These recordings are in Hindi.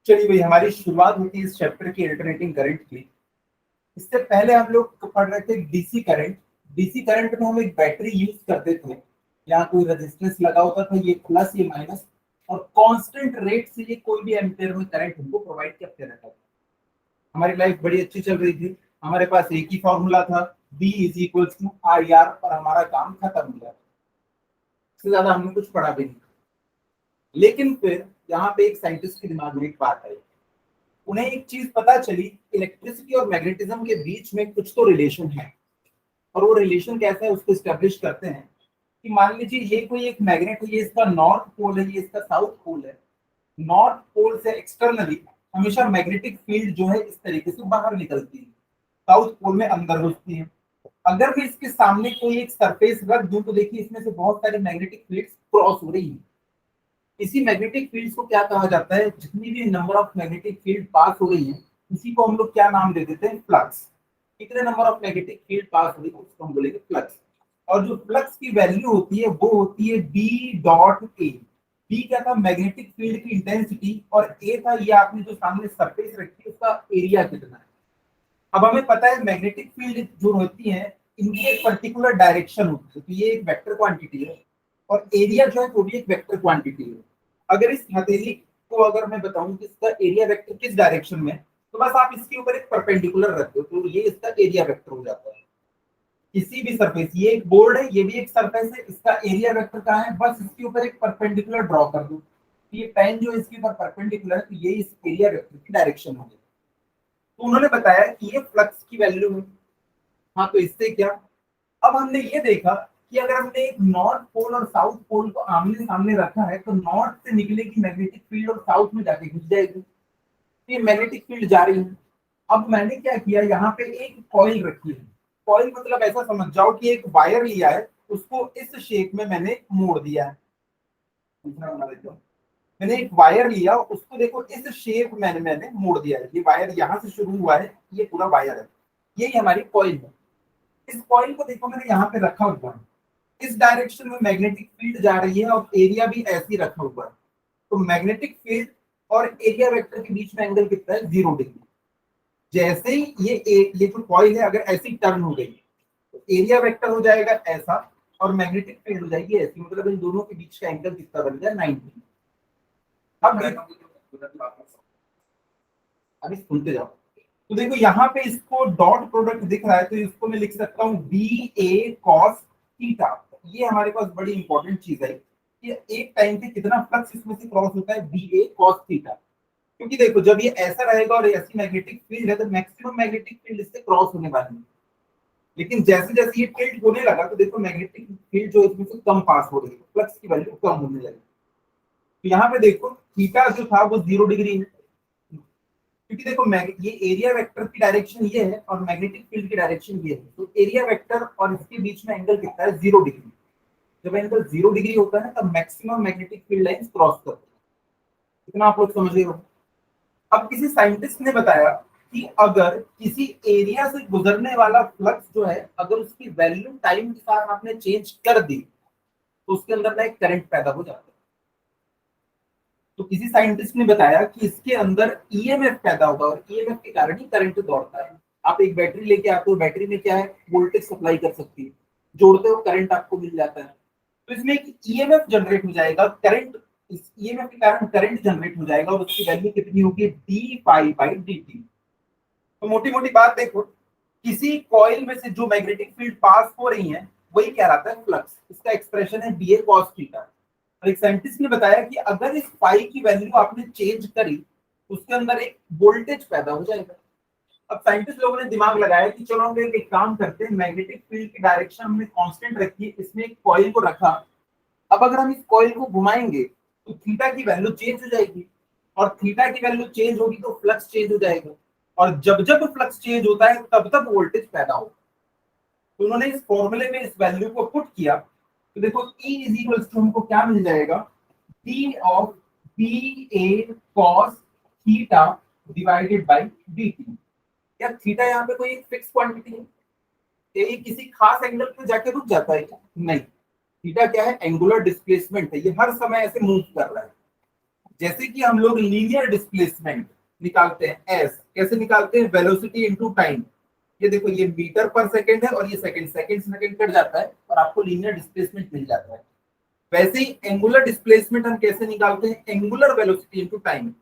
चलिए भाई, हमारी शुरुआत होती है इस चैप्टर की अल्टरनेटिंग करंट की। इससे पहले हम लोग पढ़ रहे थे डीसी करंट। डीसी करंट में हम एक बैटरी यूज करते थे, यहाँ कोई रेजिस्टेंस लगा होता था, ये प्लस ये माइनस, और कांस्टेंट रेट से ये कोई भी एम्पेयर में करंट हमको प्रोवाइड करते रहता था। हमारी लाइफ बड़ी अच्छी चल रही थी, हमारे पास एक ही फॉर्मूला था, B is equal to I R, और हमारा काम खत्म हो गया। इससे ज्यादा हमने कुछ पढ़ा भी नहीं। लेकिन फिर यहाँ पे एक साइंटिस्ट के दिमाग में एक बात आई। उन्हें एक चीज पता चली, इलेक्ट्रिसिटी और मैग्नेटिज्म के बीच में कुछ तो रिलेशन है। और वो रिलेशन कैसा है उसको स्टैब्लिश करते हैं कि मान लीजिए ये कोई एक मैग्नेट है, ये इसका नॉर्थ पोल है, ये इसका साउथ पोल है। नॉर्थ पोल से एक्सटर्नली हमेशा मैग्नेटिक फील्ड जो है इस तरीके से बाहर निकलती है, साउथ पोल में अंदर घुसती है। अगर मैं इसके सामने कोई एक सरफेस रख दूं तो देखिए इसमें से बहुत सारी मैग्नेटिक फील्ड्स क्रॉस हो रही है। इसी मैग्नेटिक फील्ड्स को क्या कहा जाता है, जितनी भी नंबर ऑफ मैग्नेटिक फील्ड पास हो रही है उसी को हम लोग क्या नाम दे देते हैं, फ्लक्स। कितने नंबर ऑफ मैग्नेटिक फील्ड पास हो रही है उसको हम बोलेंगे फ्लक्स। और जो फ्लक्स की वैल्यू होती है वो होती है बी डॉट ए। बी क्या था, मैग्नेटिक फील्ड की इंटेंसिटी, और ए था ये आपने जो सामने सरफेस रखी है उसका एरिया कितना है। अब हमें पता है मैग्नेटिक फील्ड जो होती है इनकी एक पर्टिकुलर डायरेक्शन होती है, तो ये एक वेक्टर क्वांटिटी है, और एरिया जो है वो भी एक वेक्टर क्वांटिटी है। अगर इस हथेली को अगर मैं बताऊं कि इसका एरिया वेक्टर किस डायरेक्शन में, तो बस आप इसके ऊपर एक परपेंडिकुलर रख दो तो ये इसका एरिया वेक्टर हो जाता है। किसी भी सरफेस, ये एक बोर्ड है, ये भी एक सरफेस है, इसका एरिया वेक्टर कहाँ है, बस इसके ऊपर एक परपेंडिकुलर ड्रॉ कर दो। ये पेन जो इसके ऊपर परपेंडिकुलर है तो ये इस एरिया वेक्टर की डायरेक्शन होगी। तो उन्होंने बताया कि ये फ्लक्स की वैल्यू है। हाँ, तो इससे क्या, अब हमने ये देखा कि अगर हमने एक नॉर्थ पोल और साउथ पोल को आमने सामने रखा है तो नॉर्थ से निकलेगी मैग्नेटिक फील्ड और साउथ में जाके घुस जाएगी। तो ये मैग्नेटिक फील्ड जा रही है। अब मैंने क्या किया, यहाँ पे एक कॉइल रखी है। कॉइल मतलब ऐसा समझ जाओ कि एक वायर लिया है, उसको इस शेप में मैंने मोड़ दिया है। मैंने एक वायर लिया, उसको देखो इस शेप में मैंने मोड़ दिया है। ये वायर यहाँ से शुरू हुआ है, ये पूरा वायर है, यही हमारी कॉइल है। इस कॉइल को देखो मैंने यहाँ पे रखा हुआ है, इस डायरेक्शन में मैग्नेटिक फील्ड जा रही है और एरिया भी ऐसे ही रखा हुआ है। तो मैग्नेटिक फील्ड और एरिया वेक्टर के बीच में एंगल कितना है, 0 डिग्री। जैसे ही ये जो कॉइल है अगर ऐसी टर्न हो गई तो एरिया वेक्टर हो जाएगा ऐसा, और मैग्नेटिक फील्ड हो जाएगी ऐसी, मतलब इन दोनों के बीच का एंगल कितना बन गया, 90। अब अभी सुनते जाओ। तो देखो यहाँ पे इसको डॉट प्रोडक्ट दिख रहा है, तो इसको मैं लिख सकता हूँ बी ए कॉस थीटा। ये हमारे पास बड़ी इंपॉर्टेंट चीज है कि एक टाइम पे कितना फ्लक्स इसमें से क्रॉस होता है, बी ए कॉस थीटा। क्योंकि देखो जब ये ऐसा रहेगा और ऐसी मैग्नेटिक फील्ड है तो मैक्सिमम मैग्नेटिक फील्ड इससे क्रॉस होने वाली है। लेकिन जैसे जैसे ये टिल्ट होने लगा तो देखो मैग्नेटिक फील्ड जो इसमें से कम पास हो रही है, फ्लक्स की वैल्यू कम होने लगी। तो यहाँ पे देखो थीटा जो था वो 0 डिग्री है, क्योंकि देखो ये एरिया वेक्टर की डायरेक्शन ये है और मैग्नेटिक फील्ड की डायरेक्शन ये है। तो एरिया वेक्टर और इसके बीच में एंगल कितना है, 0 डिग्री। जब एंगल 0 डिग्री होता है तब maximum magnetic field lines cross करते हैं। इतना आप लोग समझ रहे हो। अब किसी साइंटिस्ट ने बताया कि अगर किसी एरिया से गुजरने वाला फ्लक्स जो है अगर उसकी वैल्यू टाइम के साथ आपने चेंज कर दी तो उसके अंदर ना एक करंट पैदा हो जाता है। तो किसी साइंटिस्ट ने बताया कि इसके अंदर ईएमएफ पैदा होगा और ईएमएफ के कारण ही करंट दौड़ता है। आप एक बैटरी लेके आते हो, बैटरी में क्या है, वोल्टेज सप्लाई कर सकती है, जोड़ते हो करंट आपको मिल जाता है। तो इसमें एक ईएमएफ जनरेट हो जाएगा, करंट, इस ईएमएफ के कारण करंट जनरेट हो जाएगा और उसकी वैल्यू कितनी होगी, D pi by D T. तो मोटी मोटी बात देखो, किसी कॉइल में से जो मैग्नेटिक फील्ड पास हो रही है वही क्या रहता है, फ्लक्स। इसका एक्सप्रेशन है बी ए कॉस थीटा। और एक साइंटिस्ट ने बताया कि अगर इस पाई की वैल्यू आपने चेंज करी उसके अंदर एक वोल्टेज पैदा हो जाएगा। अब साइंटिस्ट लोगों ने दिमाग लगाया कि चलो हम एक काम करते हैं, मैग्नेटिक फील्ड की डायरेक्शन हमने कांस्टेंट रखी है, इसमें एक कॉइल को रखा। अब अगर हम इस कॉइल को घुमाएंगे तो थीटा की वैल्यू चेंज हो जाएगी, और थीटा की वैल्यू चेंज होगी तो फ्लक्स चेंज हो जाएगा, और जब जब फ्लक्स चेंज होता है तब तब वोल्टेज पैदा होगा। तो उन्होंने इस फॉर्मूले में इस वैल्यू को पुट किया तो देखो E इज इक्वल्स टू हमको क्या मिल जाएगा, D of B A cos theta divided by D T. या थीटा यहाँ पे कोई फिक्स क्वांटिटी है, ये किसी खास एंगल पे जाके रुक जाता है क्या, नहीं। थीटा क्या है, एंगुलर डिस्प्लेसमेंट है, ये हर समय ऐसे मूव कर रहा है। जैसे कि हम लोग लीनियर डिस्प्लेसमेंट निकालते हैं, एस कैसे निकालते हैं, वेलोसिटी इनटू टाइम। ये देखो ये मीटर पर सेकंड है और ये सेकंड, सेकंड सेकंड कट जाता है और आपको लीनियर डिस्प्लेसमेंट मिल जाता है। वैसे ही एंगुलर डिस्प्लेसमेंट हम कैसे निकालते हैं, एंगुलर वेलोसिटी इनटू टाइम।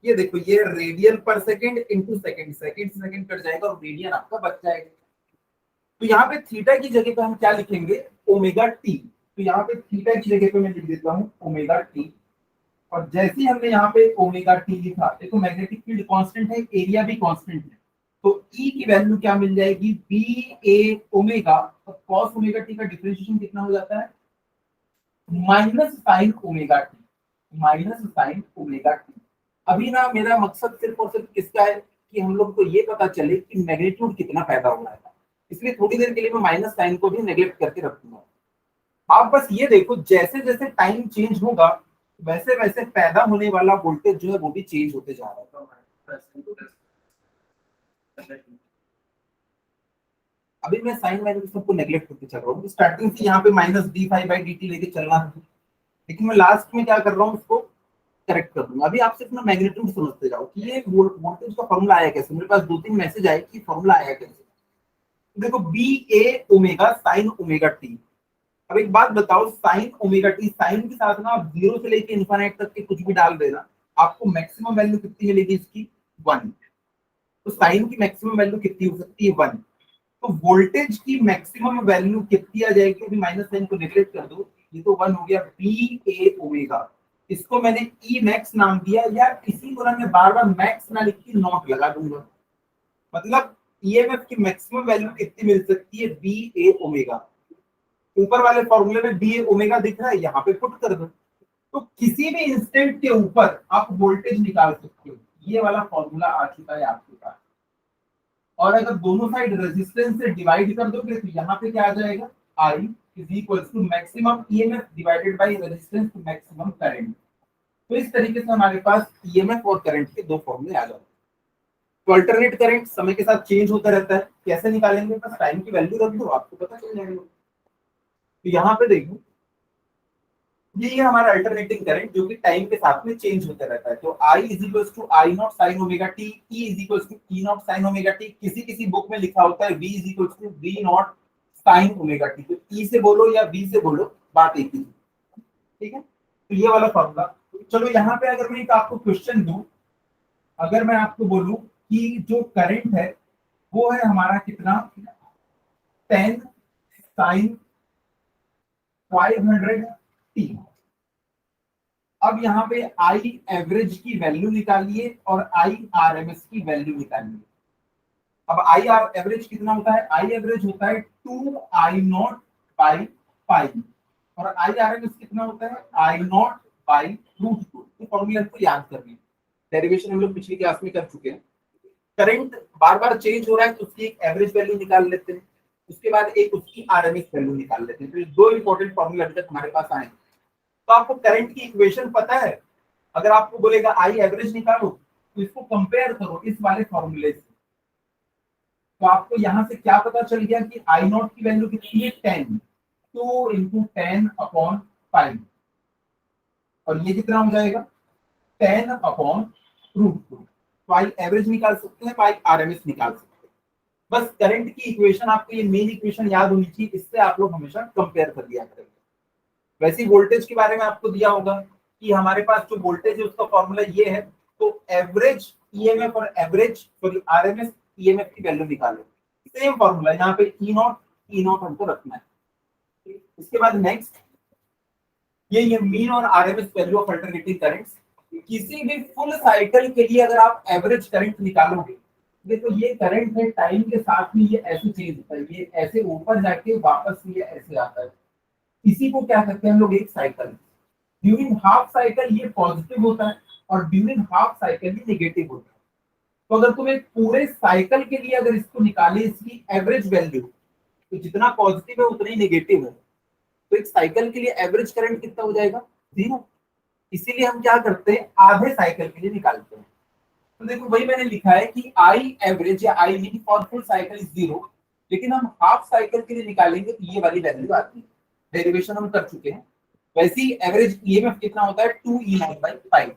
ये देखो ये रेडियन पर second into second, second second cut जाएगा और रेडियन आपका बच जाएगा। तो यहाँ पे थीटा की जगह पे हम क्या लिखेंगे, ओमेगा टी। तो यहाँ पे थीटा की जगह पे मैं लिख देता हूँ ओमेगा टी। और जैसे ही हमने यहाँ पे ओमेगा टी लिखा, देखो मैग्नेटिक फील्ड कांस्टेंट है, एरिया भी कांस्टेंट है, तो ई की वैल्यू क्या मिल जाएगी, बी ए ओमेगा। और कॉस ओमेगा टी का डिफरेंशिएशन कितना हो जाता है, minus sign omega T, minus sign omega T. अभी ना मेरा मकसद सिर्फ और सिर्फ किसका है कि हम लोग को ये पता चले कि मैग्नीट्यूड कितना पैदा हो रहा है, इसलिए थोड़ी देर के लिए मैं माइनस साइन को भी नेग्लेक्ट करके रखूंगा। आप बस ये देखो जैसे जैसे टाइम चेंज होगा वैसे वैसे पैदा होने वाला वोल्टेज जो है वो भी चेंज होते जा रहा है। अभी मैं साइन वाइन सबको नेग्लेक्ट करके चल रहा हूँ, स्टार्टिंग से यहाँ पे minus D five by D T लेके चलना है, लेकिन मैं लास्ट में क्या कर रहा हूँ उसको करेक्ट कर दूंगा। अभी आप सिर्फ ना मैग्नीट्यूड समझते जाओ कि ये वोल्टेज का फॉर्मूला आया कैसे। मेरे पास 2-3 मैसेज आए कि फॉर्मूला आया कैसे। देखो बी ए ओमेगा साइन ओमेगा टी। अब एक बात बताओ, साइन ओमेगा टी, साइन के साथ ना आप 0 से लेके इन्फिनिट तक के कुछ भी डाल देना, आपको मैक्सिमम वैल्यू कितनी मिलेगी इसकी, 1। तो साइन की मैक्सिमम वैल्यू कितनी हो सकती है, 1। तो वोल्टेज की मैक्सिमम वैल्यू कितनी आ जाएगी, अभी माइनस साइन को नेगलेक्ट कर दो, ये तो 1 हो गया, बी ए ओमेगा। इसको मैंने ई मैक्स नाम दिया, या इसी तरह मैं बार बार मैक्स ना लिख के नॉट लगा दूंगा। मतलब ईएमएफ की मैक्सिमम वैल्यू कितनी मिल सकती है, बी ए ओमेगा। ऊपर वाले फॉर्मूले में बी ए ओमेगा दिख रहा है, यहाँ पे पुट कर दो। तो किसी भी इंस्टेंट के ऊपर आप वोल्टेज निकाल सकते हो, ये वाला फॉर्मूला आ चुका है आपके पास। और अगर दोनों साइड रेजिस्टेंस से डिवाइड कर दोगे तो यहाँ पे क्या आ जाएगा, I is equal to maximum EMF divided by resistance to maximum current. तो इस तरीके से हमारे पास ईएमएफ और करंट के दो फॉर्मूले आ जाते हैं। तो अल्टरनेट करंट समय के साथ चेंज होता रहता है, कैसे निकालेंगे, बस टाइम की वैल्यू रख दो आपको पता चल जाएगा। तो यहाँ पे देखो ये हमारा अल्टरनेटिंग करंट जो कि टाइम के साथ में चेंज होता रहता है। तो I is equals to I not sine omega T, E is equals to E not sine omega T. किसी किसी बुक में लिखा होता है V is equals to V naught sine omega T. तो E से बोलो या V से बोलो, बात एक ही, ठीक है। तो ये वाला फॉर्मूला। चलो यहाँ पे अगर मैं एक आपको क्वेश्चन दूं, अगर मैं आपको बोलूं कि जो करंट है वो है हमारा कितना, 10 साइन 500t। अब यहाँ पे आई एवरेज की वैल्यू निकालिए और आई आरएमएस की वैल्यू निकालिए। अब आई आर एवरेज कितना होता है, आई एवरेज होता है 2 आई नॉट बाई पाई, और आई आरएमएस कितना होता है, आई नॉट बाई रूट 2। तो फॉर्मूला को याद करनी, डेरिवेशन हम लोग पिछली क्लास में कर चुके हैं। करंट बार बार चेंज हो रहा है तो उसकी एक एवरेज वैल्यू निकाल लेते हैं, उसके बाद एक उसकी आरएमएस वैल्यू निकाल लेते हैं। तो ये दो इंपॉर्टेंट फॉर्मूला अभी तक हमारे पास आए। तो आपको करंट की इक्वेशन पता है, अगर आपको बोलेगा आई एवरेज निकालो तो इसको कंपेयर करो इस वाले फॉर्मूले से। तो आपको यहाँ से क्या पता चल गया कि आई नॉट की वैल्यू कितनी है, 10, 2 इंटू 10/5, और ये कितना हो जाएगा 10/√2। तो आई एवरेज निकाल सकते हैं, आई आरएमएस निकाल सकते हैं। बस करंट की इक्वेशन आपको ये मेन इक्वेशन याद होनी चाहिए, इससे आप लोग हमेशा कंपेयर कर दिया करेंगे। वैसे वोल्टेज के बारे में आपको दिया होगा कि हमारे पास जो वोल्टेज है उसका फॉर्मूला ये है, तो एवरेज ईएमएफ और एवरेज सॉरी आरएमएस ईएमएफ की वैल्यू निकालो, सेम फॉर्मूला यहाँ पे ई नॉट हमको रखना है। इसके बाद नेक्स्ट ये मीन और RMS value of alternating currents. किसी भी फुल साइकिल के लिए अगर आप एवरेज करंट निकालोगे, देखो ये करंट है टाइम के साथ में ये ऐसे चेंज होता है, ये ऐसे ऊपर जाके वापस ये ऐसे आता है, इसी को क्या कहते हैं हम लोग, एक साइकिल। ड्यूरिंग हाफ साइकिल ये पॉजिटिव होता है और ड्यूरिंग हाफ साइकिल ये नेगेटिव होता है। तो अगर तुम एक पूरे साइकिल के लिए अगर इसको निकाले इसकी एवरेज वैल्यू, तो जितना पॉजिटिव है उतना ही नेगेटिव है, तो एक साइकिल के लिए एवरेज करंट कितना हो जाएगा, 0। इसीलिए हम क्या करते हैं, आधे साइकिल के लिए निकालते हैं। तो देखो वही मैंने लिखा है कि आई एवरेज या I mean for full cycle is 0, लेकिन हम हाफ साइकिल के लिए निकालेंगे तो ये वाली वैल्यू आती है। डेरिवेशन हम कर चुके हैं। वैसे ही एवरेज ईएमएफ कितना होता है, 2 ई नॉट बाई 5।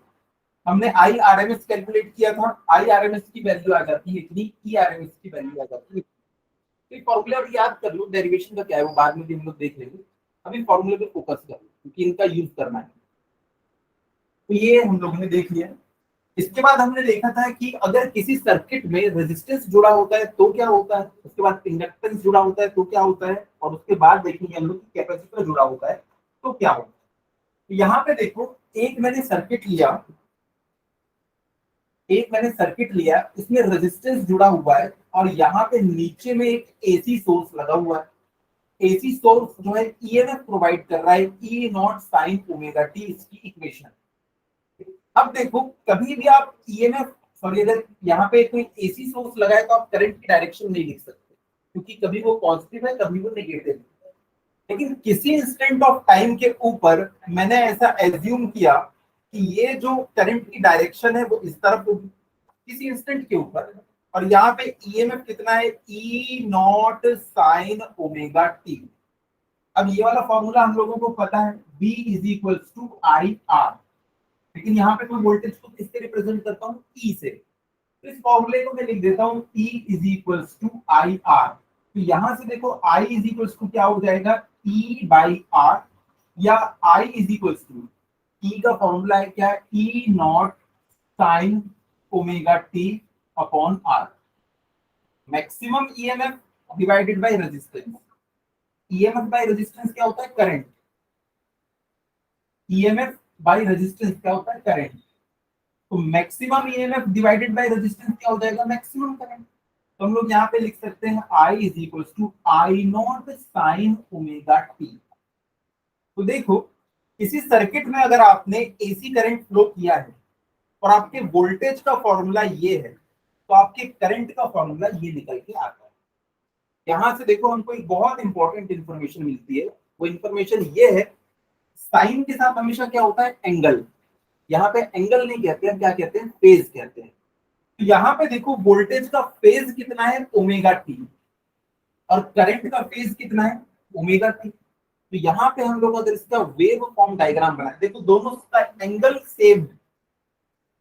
हमने I R M S calculate किया था, आई आर एम एस की वैल्यू आ जाती है इतनी, ई आर एम एस की वैल्यू आ जाती है। तो फॉर्मूला और याद कर लो, डेरिवेशन का क्या है वो बाद में भी हम लोग देख लेंगे, अभी फॉर्मूले पे फोकस कर लो क्योंकि इनका यूज करना है। तो ये हम लोगों ने देख लिया। इसके बाद हमने देखा था कि अगर किसी सर्किट में रेजिस्टेंस जुड़ा होता है तो क्या होता है, उसके बाद इंडक्टेंस जुड़ा होता है तो क्या होता है, और उसके बाद देखेंगे हम लोग कैपेसिटर जुड़ा होता है तो क्या होता है। तो यहाँ पे देखो, एक मैंने सर्किट लिया, इसमें रेजिस्टेंस जुड़ा हुआ है और यहाँ पे नीचे में एक एसी सोर्स लगा हुआ है। एसी सोर्स जो है ईएमएफ प्रोवाइड कर रहा है, E not sine omega T, इसकी इक्वेशन। अब देखो, कभी भी आप ईएमएफ, सॉरी, अगर यहाँ पे कोई एसी सोर्स लगा है तो आप करंट की डायरेक्शन नहीं लिख सकते क्योंकि कभी वो पॉजिटिव है कभी वो नेगेटिव है। लेकिन किसी इंस्टेंट ऑफ टाइम के ऊपर मैंने ऐसा एज्यूम किया कि ये जो करंट की डायरेक्शन है वो इस तरफ होगी किसी इंस्टेंट के ऊपर, और यहाँ पे ईएमएफ कितना है, E not sine omega T. अब ये वाला फॉर्मूला हम लोगों को पता है, V is equal to I R, लेकिन यहाँ पे मैं वोल्टेज को किससे रिप्रेजेंट करता हूँ, E से। तो इस फॉर्मूले को मैं लिख देता हूँ E is equal to I R. तो यहाँ से देखो I इज इक्वल टू क्या हो जाएगा, E बाई आर, या I is equal to, E का फॉर्मूला है क्या, E naught sine omega T upon R. Maximum EMF divided by resistance. EMF by resistance क्या होता है, करंट। ईएमएफ बाय रेजिस्टेंस क्या होता है, करंट। तो maximum EMF divided by resistance क्या हो जाएगा, मैक्सिमम करंट। तो हम लोग यहाँ पे लिख सकते हैं I is equal to I not sine omega T. तो देखो, किसी सर्किट में अगर आपने एसी करंट फ्लो किया है और आपके वोल्टेज का फॉर्मूला ये है, तो आपके करंट का फॉर्मूला ये निकल के आता है। यहां से देखो हमको एक बहुत इंपॉर्टेंट इंफॉर्मेशन मिलती है, वो इंफॉर्मेशन ये है, साइन के साथ हमेशा क्या होता है, एंगल। यहाँ पे एंगल नहीं कहते हैं, क्या कहते हैं, फेज कहते हैं। तो यहाँ पे देखो वोल्टेज का फेज कितना है, ओमेगा टी, और करंट का फेज कितना है, ओमेगा टी। तो यहाँ पे हम लोग अगर इसका वेव फॉर्म डायग्राम बनाए, देखो दोनों का एंगल सेम,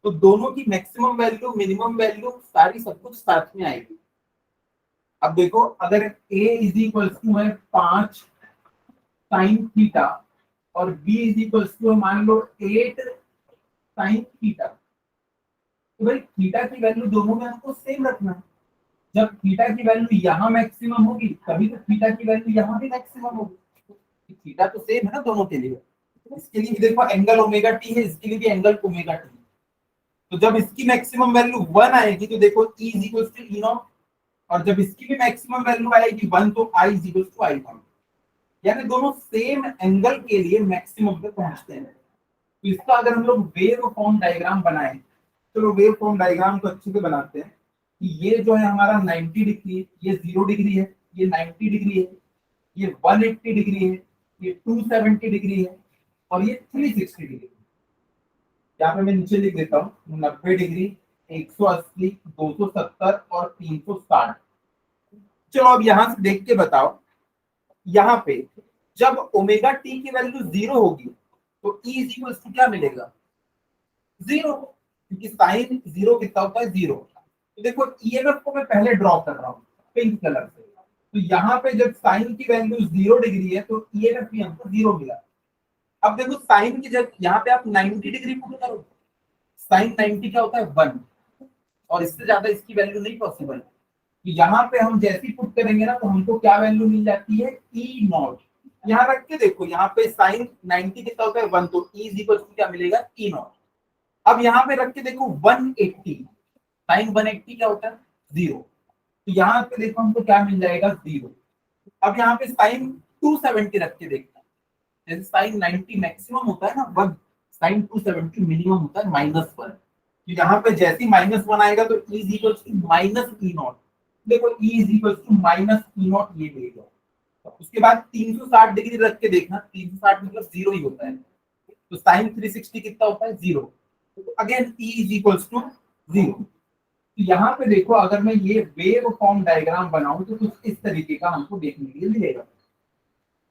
तो दोनों की मैक्सिमम वैल्यू, मिनिमम वैल्यू, सारी सब कुछ साथ में आएगी। अब देखो, अगर A इज इक्वल टू है 5 साइन थीटा और B इज इक्वल टू मान लो 8 साइन थीटा, तो भाई थीटा की वैल्यू दोनों में हमको सेम रखना है। जब थीटा की वैल्यू यहाँ मैक्सिमम होगी तभी तो थीटा की वैल्यू यहाँ भी मैक्सिमम होगी। थीटा तो सेम है ना दोनों के लिए। इसके लिए भी देखो एंगल ओमेगा टी है, इसके लिए भी एंगल ओमेगा टी। तो जब इसकी मैक्सिमम वैल्यू 1 आएगी तो देखो E is equal to E naught, और जब इसकी भी मैक्सिमम वैल्यू आएगी 1 तो I is equal to I naught. यानी दोनों सेम एंगल के लिए मैक्सिमम पे पहुंचते हैं। तो इसका अगर हम लोग वेव फॉर्म डायग्राम बनाएं, चलो वेव फॉर्म डायग्राम को अच्छे से बनाते हैं कि ये जो है हमारा 90 डिग्री, ये 0 डिग्री है, ये 90 डिग्री है, ये 180 डिग्री है, ये 270 डिग्री है, और ये 360 डिग्री। यहाँ पे मैं नीचे लिख देता हूँ 90 डिग्री, 180, 270 और 360। चलो अब यहाँ से देख के बताओ, यहाँ पे जब ओमेगा टी की वैल्यू 0 होगी तो E इज इक्वल टू क्या मिलेगा, 0, क्योंकि साइन 0 कितना होता है, 0। तो देखो ईएमएफ को मैं पहले ड्रॉ कर रहा हूँ पिंक कलर से। तो यहाँ पे जब साइन की वैल्यू 0 डिग्री है तो ईएमएफ भी हमको 0 मिला। अब देखो साइन की जब यहाँ पे आप 90 डिग्री पुट करो, साइन 90 क्या होता है, 1, और इससे ज्यादा इसकी वैल्यू नहीं पॉसिबल। तो यहाँ पे हम जैसे ही पुट करेंगे ना तो हमको क्या वैल्यू मिल जाती है, ई नॉट। यहाँ रख के देखो, यहाँ पे साइन 90 कितना होता है, 1, तो ई इज इक्वल टू क्या मिलेगा, ई नॉट। अब यहाँ पे रख के देखो 180, साइन 180 क्या होता है, 0, तो यहाँ पे देखो हमको क्या मिल जाएगा, 0। अब यहाँ पे साइन 270 रख के देखना, जैसे साइन 90 मैक्सिमम होता है ना 1, साइन 270 मिनिमम होता है -1। तो यहाँ पे जैसे ही -1 आएगा तो E is equal to minus E naught. देखो E is equal to minus E naught, ये मिलेगा। तो उसके बाद 360 डिग्री रख के देखना, 360 मतलब 0 ही होता है, तो साइन 360 कितना होता है, 0। Again E is equal to 0। तो यहाँ पे देखो अगर मैं ये वेव फॉर्म डायग्राम बनाऊं तो कुछ इस तरीके का हमको देखने के लिए मिलेगा।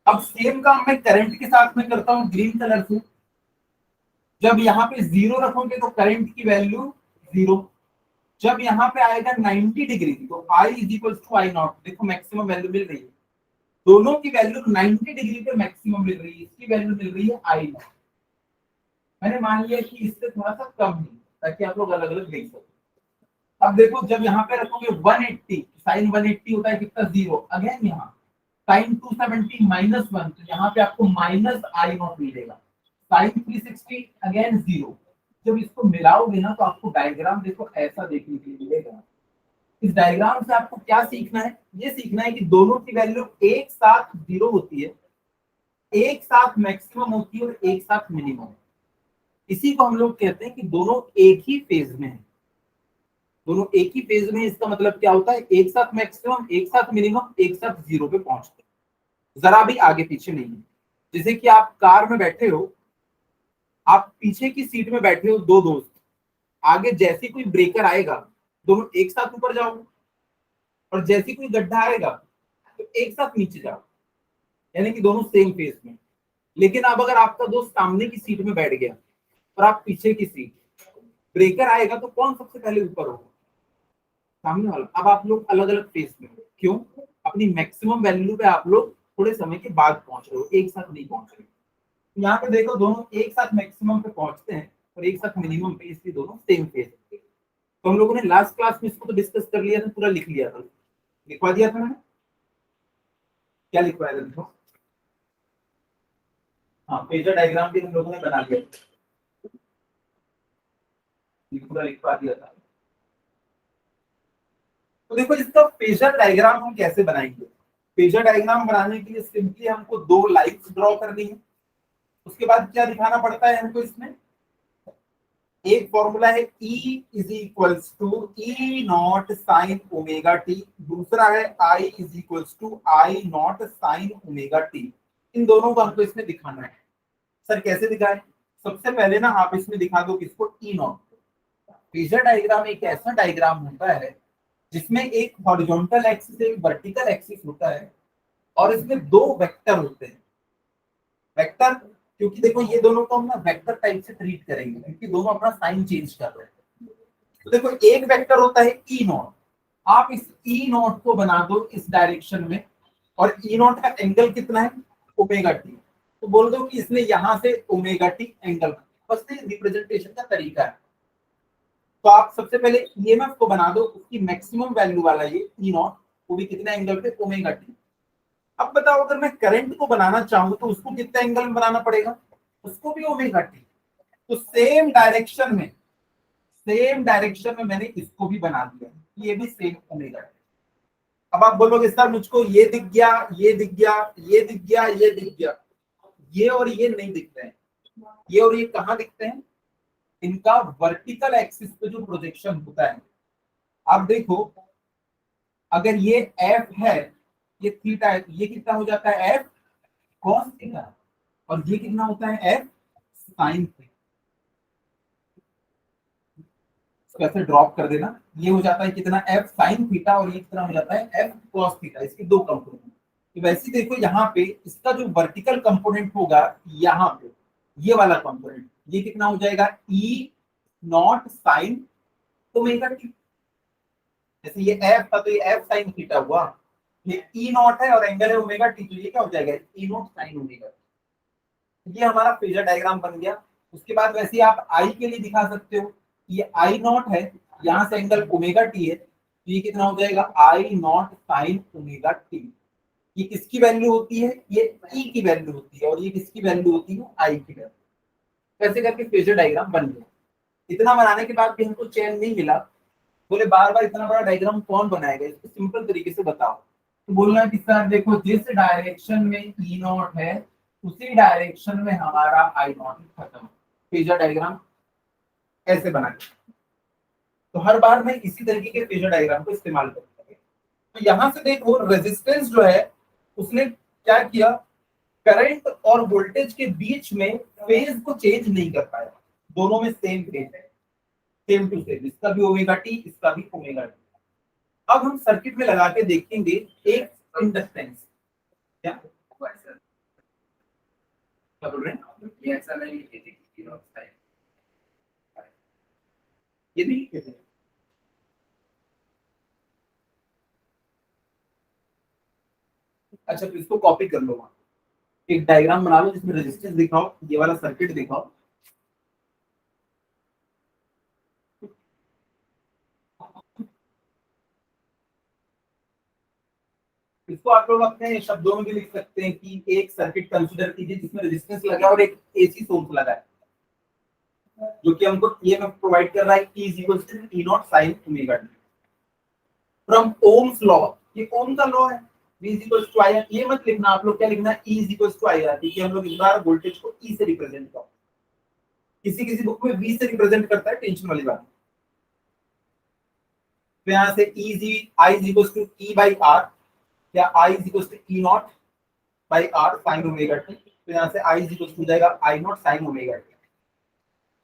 अब सेम काम मैं करंट के साथ में करता हूँ ग्रीन कलर से। जब यहाँ पे 0 रखोगे तो करंट की वैल्यू 0। जब यहाँ पे आएगा 90 डिग्री तो I is equal to I naught. देखो मैक्सिमम वैल्यू मिल रही है, दोनों की वैल्यू 90 डिग्री पे मैक्सिमम मिल रही है, इसकी वैल्यू मिल रही है आई नॉट। मैंने मान लिया कि इससे थोड़ा सा कम है ताकि आप लोग अलग अलग देख सको। अब देखो जब यहाँ पे रखोगे 180, साइन 180 होता है कितना 0, अगेन यहाँ साइन 270 -1 तो यहाँ पे आपको माइनस आई नॉट मिलेगा। Sine 360 again 0। जब इसको मिलाओगे ना तो आपको डायग्राम देखो ऐसा देखने के लिए मिलेगा। इस डायग्राम से आपको क्या सीखना है, ये सीखना है कि दोनों की वैल्यू एक साथ 0 होती है, एक साथ मैक्सिमम होती है और एक साथ मिनिमम। इसी को हम लोग कहते हैं कि दोनों एक ही फेज में है। दोनों एक ही फेज में, इसका मतलब क्या होता है, एक साथ मैक्सिमम, एक साथ मिनिमम, एक साथ 0 पे पहुंचते हैं, जरा भी आगे पीछे नहीं है। जैसे कि आप कार में बैठे हो, आप पीछे की सीट में बैठे हो, दो दोस्त, आगे जैसे कोई ब्रेकर आएगा दोनों एक साथ ऊपर जाओ, और जैसे कोई गड्ढा आएगा तो एक साथ नीचे जाओ, यानी कि दोनों सेम फेज में। लेकिन अब अगर आपका दोस्त सामने की सीट में बैठ गया और आप पीछे की सीट, ब्रेकर आएगा तो कौन सबसे पहले ऊपर होगा, सामने वाला। अब आप लोग अलग अलग फेज में, क्यों, अपनी मैक्सिमम वैल्यू पे आप लोग थोड़े समय के बाद पहुंच रहे हो, एक साथ नहीं पहुंच रहे। यहाँ पे देखो दोनों एक साथ मैक्सिमम पे पहुंचते हैं और एक साथ मिनिमम पे, इसलिए दोनों सेम फेज पे। तो हम लोगों ने लास्ट क्लास में इसको तो डिस्कस कर लिया था, पूरा लिख लिया था, लिखवा दिया था मैंने, क्या लिखवाया था देखो। हाँ, फेजर डायग्राम भी हम लोगों ने बना लिया, पूरा लिखवा दिया था। तो देखो इसका फेजर डायग्राम हम कैसे बनाएंगे। फेजर डायग्राम बनाने के लिए सिंपली हमको दो लाइन्स ड्रॉ करनी है। उसके बाद क्या दिखाना पड़ता है हमको, इसमें एक फॉर्मूला है E is equals to E not sine omega T, दूसरा है I is equals to I not sine omega T. इन दोनों को हमको इसमें दिखाना है। सर कैसे दिखाए, सबसे पहले ना आप इसमें दिखा दो किसको, E नॉट। फेजर डायग्राम एक ऐसा डायग्राम होता है जिसमें एक हॉरिजॉन्टल एक्सिस, एक वर्टिकल एक्सिस होता है, और इसमें दो वेक्टर होते हैं। वेक्टर, क्योंकि देखो ये दोनों को हम ना वेक्टर टाइप से ट्रीट करेंगे क्योंकि दोनों अपना साइन चेंज कर रहे हैं। तो देखो एक वेक्टर होता है ई नॉट, आप इस ई नॉट को बना दो इस डायरेक्शन में, और ई नॉट का एंगल कितना है, ओमेगा टी। तो बोल दो कि इसने यहां से ओमेगा टी एंगल, बस ये रिप्रेजेंटेशन का तरीका है। तो आप सबसे पहले ईएमएफ को बना दो, उसकी मैक्सिमम वैल्यू वाला ये ई नॉट, वो भी कितने एंगल पे, ओमेगा टी। अब बताओ अगर मैं करंट को बनाना चाहूँ तो उसको कितने एंगल में बनाना पड़ेगा, उसको भी ओमेगा टी। तो सेम डायरेक्शन में, सेम डायरेक्शन में मैंने इसको भी बना दिया, ये भी सेम ओमेगा टी। अब आप बोलोगे सर मुझको ये दिख गया, ये दिख गया, ये दिख गया, ये दिख गया, ये और ये नहीं दिख रहे हैं। ये और ये कहाँ दिखते हैं, इनका वर्टिकल एक्सिस पे जो प्रोजेक्शन होता है। आप देखो अगर ये एफ है, ये थीटा है, ये कितना हो जाता है, एफ कॉस थीटा, और ये कितना होता है, एफ साइन थीटा। कैसे ड्रॉप कर देना, ये हो जाता है कितना, एफ साइन थीटा, और ये कितना हो जाता है, एफ कॉस थीटा। इसके दो कंपोनेंट। तो वैसे देखो यहाँ पे इसका जो वर्टिकल कंपोनेंट होगा, यहाँ पे ये वाला कंपोनेंट, ये कितना हो जाएगा, E not sine omega T. जैसे ये एफ था तो ये एफ साइन थीटा हुआ, ये ई नॉट है और एंगल है ओमेगा टी, तो ये क्या हो जाएगा, ई नॉट साइन ओमेगा। ये हमारा फेजर डायग्राम बन गया। उसके बाद वैसे आप आई के लिए दिखा सकते हो, ये आई नॉट है, यहाँ से एंगल ओमेगा टी है, तो ये कितना हो जाएगा, आई नॉट साइन ओमेगा टी। ये किसकी वैल्यू होती है, ये ई की वैल्यू होती है, और ये किसकी वैल्यू होती है, आई की वैल्यू। कैसे करके फेजर डायग्राम बन गया। इतना बनाने के बाद भी हमको चैन नहीं मिला, बोले बार बार इतना बड़ा डायग्राम कौन बनाएगा, इसको सिंपल तरीके से बताओ। तो बोलना कि सर देखो जिस डायरेक्शन में ई नॉट है उसी डायरेक्शन में हमारा आई नॉट खत्म। फेजर डायग्राम कैसे बनाए, तो हर बार मैं इसी तरीके के फेजर डायग्राम को इस्तेमाल करता हूँ। तो यहाँ से देखो रेजिस्टेंस जो है उसने क्या किया, करंट और वोल्टेज के बीच में फेज को चेंज नहीं कर पाया, दोनों में सेम फेज है, सेम टू सेम, इसका भी ओमेगा टी, इसका भी ओमेगा टी। अब हम सर्किट में लगा के देखेंगे एक इंडक्टेंस, क्या बोल रहे हैं, ये ऐसा नहीं है कि ये भी लिखे थे। अच्छा, तो इसको कॉपी कर लो, एक डायग्राम बना लो जिसमें रेजिस्टेंस दिखाओ, ये वाला सर्किट दिखाओ। इसको आप लोग अपने शब्दों में भी लिख सकते हैं कि एक सर्किट कंसीडर कीजिए जिसमें रेजिस्टेंस लगा और एक एसी सोर्स लगा है, जो कि हमको ईएमएफ प्रोवाइड कर रहा है, E is equal to E naught sine omega T from Ohm's law. ये ओम का लॉ है, V is equal to I R. ये मत लिखना आप लोग, क्या लिखना है, E is equal to I R, क्योंकि हम लोग इस बार वोल्टेज को E से रिप्रेजेंट करते हैं। किसी किसी बुक में V से रिप्रेजेंट करता है, टेंशन वाली बात। तो यहाँ से I is equal to E by R, या I is equal to E naught by R sine omega T. तो यहाँ से I इज इक्वल टू हो जाएगा I not sine omega T.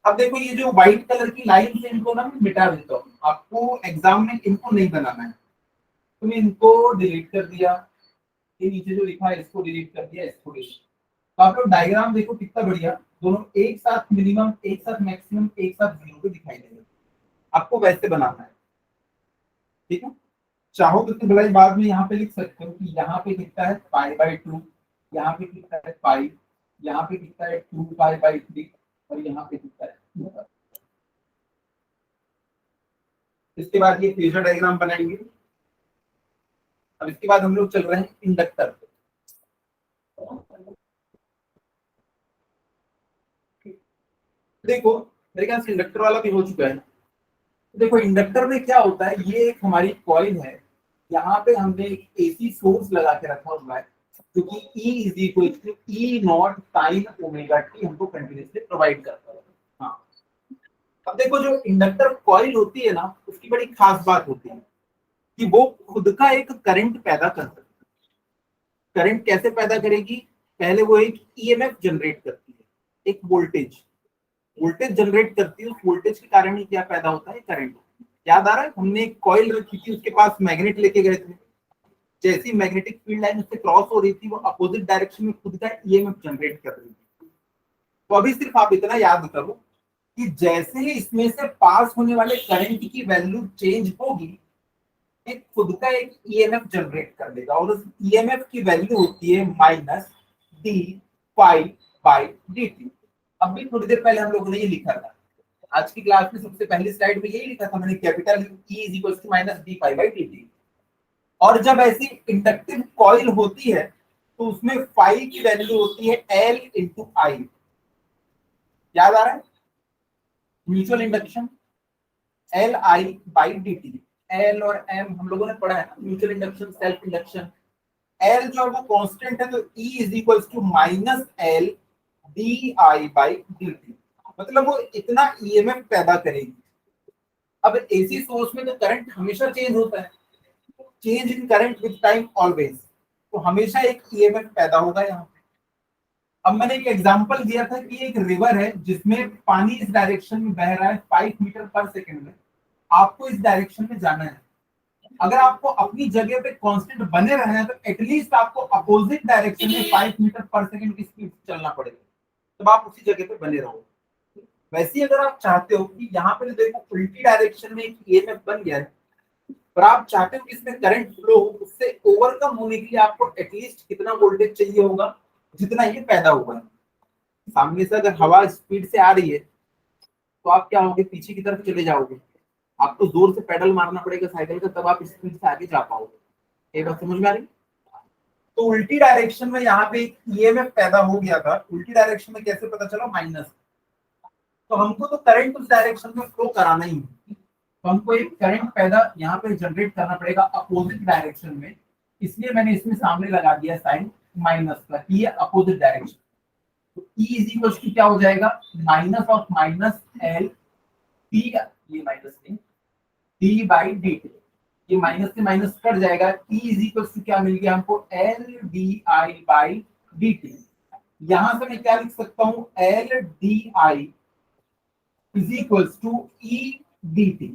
अब देखो ये जो व्हाइट कलर की लाइन से इनको ना मिटा देता हूँ, आपको एग्जाम में इनको नहीं बनाना है। तुमने इनको डिलीट कर दिया, ये नीचे जो लिखा है इसको डिलीट कर दिया, इसको डिलीट। तो आप लोग डायग्राम देखो कितना बढ़िया, दोनों एक साथ मिनिमम, एक साथ मैक्सिमम, एक साथ जीरो पे दिखाई देंगे। आपको वैसे बनाना है, ठीक है। चाहो तो भलाई बाद में यहाँ पे लिख सकते हो कि यहाँ पे कितना है पाई बाई टू, यहाँ पे कितना है पाई, यहाँ पे कितना है टू पाई बाई थ्री, और यहाँ पे कितना है 2 पाई। इसके बाद ये फेजर डायग्राम बनाएंगे। अब इसके बाद हम लोग चल रहे हैं इंडक्टर पे। देखो मेरे ख्याल से इंडक्टर वाला भी हो चुका है। देखो इंडक्टर में क्या होता है, ये एक हमारी कॉइल है, यहाँ पे हमने एक एसी सोर्स लगा के रखा हुआ है, जो कि E is equal to E naught sine omega T हमको कंटिन्यूसली प्रोवाइड करता है। हाँ, अब देखो जो इंडक्टर कॉइल होती है ना, उसकी बड़ी खास बात होती है कि वो खुद का एक करंट पैदा कर सकती है। करंट कैसे पैदा करेगी, पहले वो एक ईएमएफ जनरेट करती है, एक वोल्टेज वोल्टेज जनरेट करती है। उस वोल्टेज के कारण ही क्या पैदा होता है, करंट। याद आ रहा है, हमने एक कॉइल रखी थी, उसके पास मैग्नेट लेके गए थे, जैसी मैग्नेटिक फील्ड लाइन उससे क्रॉस हो रही थी, वो अपोजिट डायरेक्शन में खुद का ईएमएफ जनरेट कर रही थी। तो अभी सिर्फ आप इतना याद करो कि जैसे ही इसमें से पास होने वाले करंट की वैल्यू चेंज होगी, एक खुद का एक ईएमएफ जनरेट कर देगा, और उस ईएमएफ की वैल्यू होती है minus D phi by D T. अभी थोड़ी देर पहले हम लोगों ने ये लिखा था, आज की क्लास में सबसे पहली स्लाइड में यही लिखा था मैंने, capital E is equal to minus D phi by D T. और जब ऐसी इंडक्टिव कॉइल होती है तो उसमें फाई की वैल्यू होती है L इंटू आई। याद आ रहा है, mutual induction L I by D T. L और एम हम लोगों ने पढ़ा है, mutual induction, self induction. L जो है वो कांस्टेंट है, तो E is equal to minus L D I by D T, मतलब वो इतना ईएमएफ पैदा करेगी। अब एसी सोर्स में तो करंट हमेशा चेंज होता है, change in current with time always, तो हमेशा एक ईएमएफ पैदा होगा यहाँ पे। अब मैंने एक एग्जांपल दिया था कि एक रिवर है जिसमें पानी इस डायरेक्शन में बह रहा है 5 मीटर पर सेकंड में, आपको इस डायरेक्शन में जाना है। अगर आपको अपनी जगह पे कांस्टेंट बने रहना है तो एटलीस्ट आपको अपोजिट डायरेक्शन में 5 मीटर पर सेकंड की स्पीड से चलना पड़ेगा, तब आप उसी जगह पे बने रहो। वैसे ही अगर आप चाहते हो कि यहाँ पे देखो उल्टी डायरेक्शन में एक ईएमएफ बन गया है, पर आप चाहते हो कि इसमें करंट फ्लो हो, उससे ओवरकम होने के लिए आपको एटलीस्ट कितना वोल्टेज चाहिए होगा, जितना ये पैदा हुआ है। सामने से अगर हवा स्पीड से आ रही है तो आप क्या होगे, पीछे की तरफ चले जाओगे, आपको जोर से पेडल मारना पड़ेगा साइकिल का, तब आप स्पीड से आगे जा पाओगे। ये बात समझ में आ रही। तो उल्टी डायरेक्शन में यहाँ पे ईएमएफ पैदा हो गया था, उल्टी डायरेक्शन में कैसे पता चला, माइनस। तो हमको तो करंट उस डायरेक्शन में फ्लो कराना ही है, तो हमको एक करंट पैदा यहाँ पे जनरेट करना पड़ेगा अपोजिट डायरेक्शन में, इसलिए मैंने इसमें सामने लगा दिया साइन माइनस का, ये अपोजिट डायरेक्शन। तो E इज इक्वल टू क्या हो जाएगा, minus of minus L D, ये माइनस नहीं, डी बाई डी टी, ये माइनस से माइनस कट जाएगा। E इज इक्वल टू क्या मिल गया हमको, L D I by D T. यहां से मैं क्या लिख सकता हूं, L D I is equal to E D T,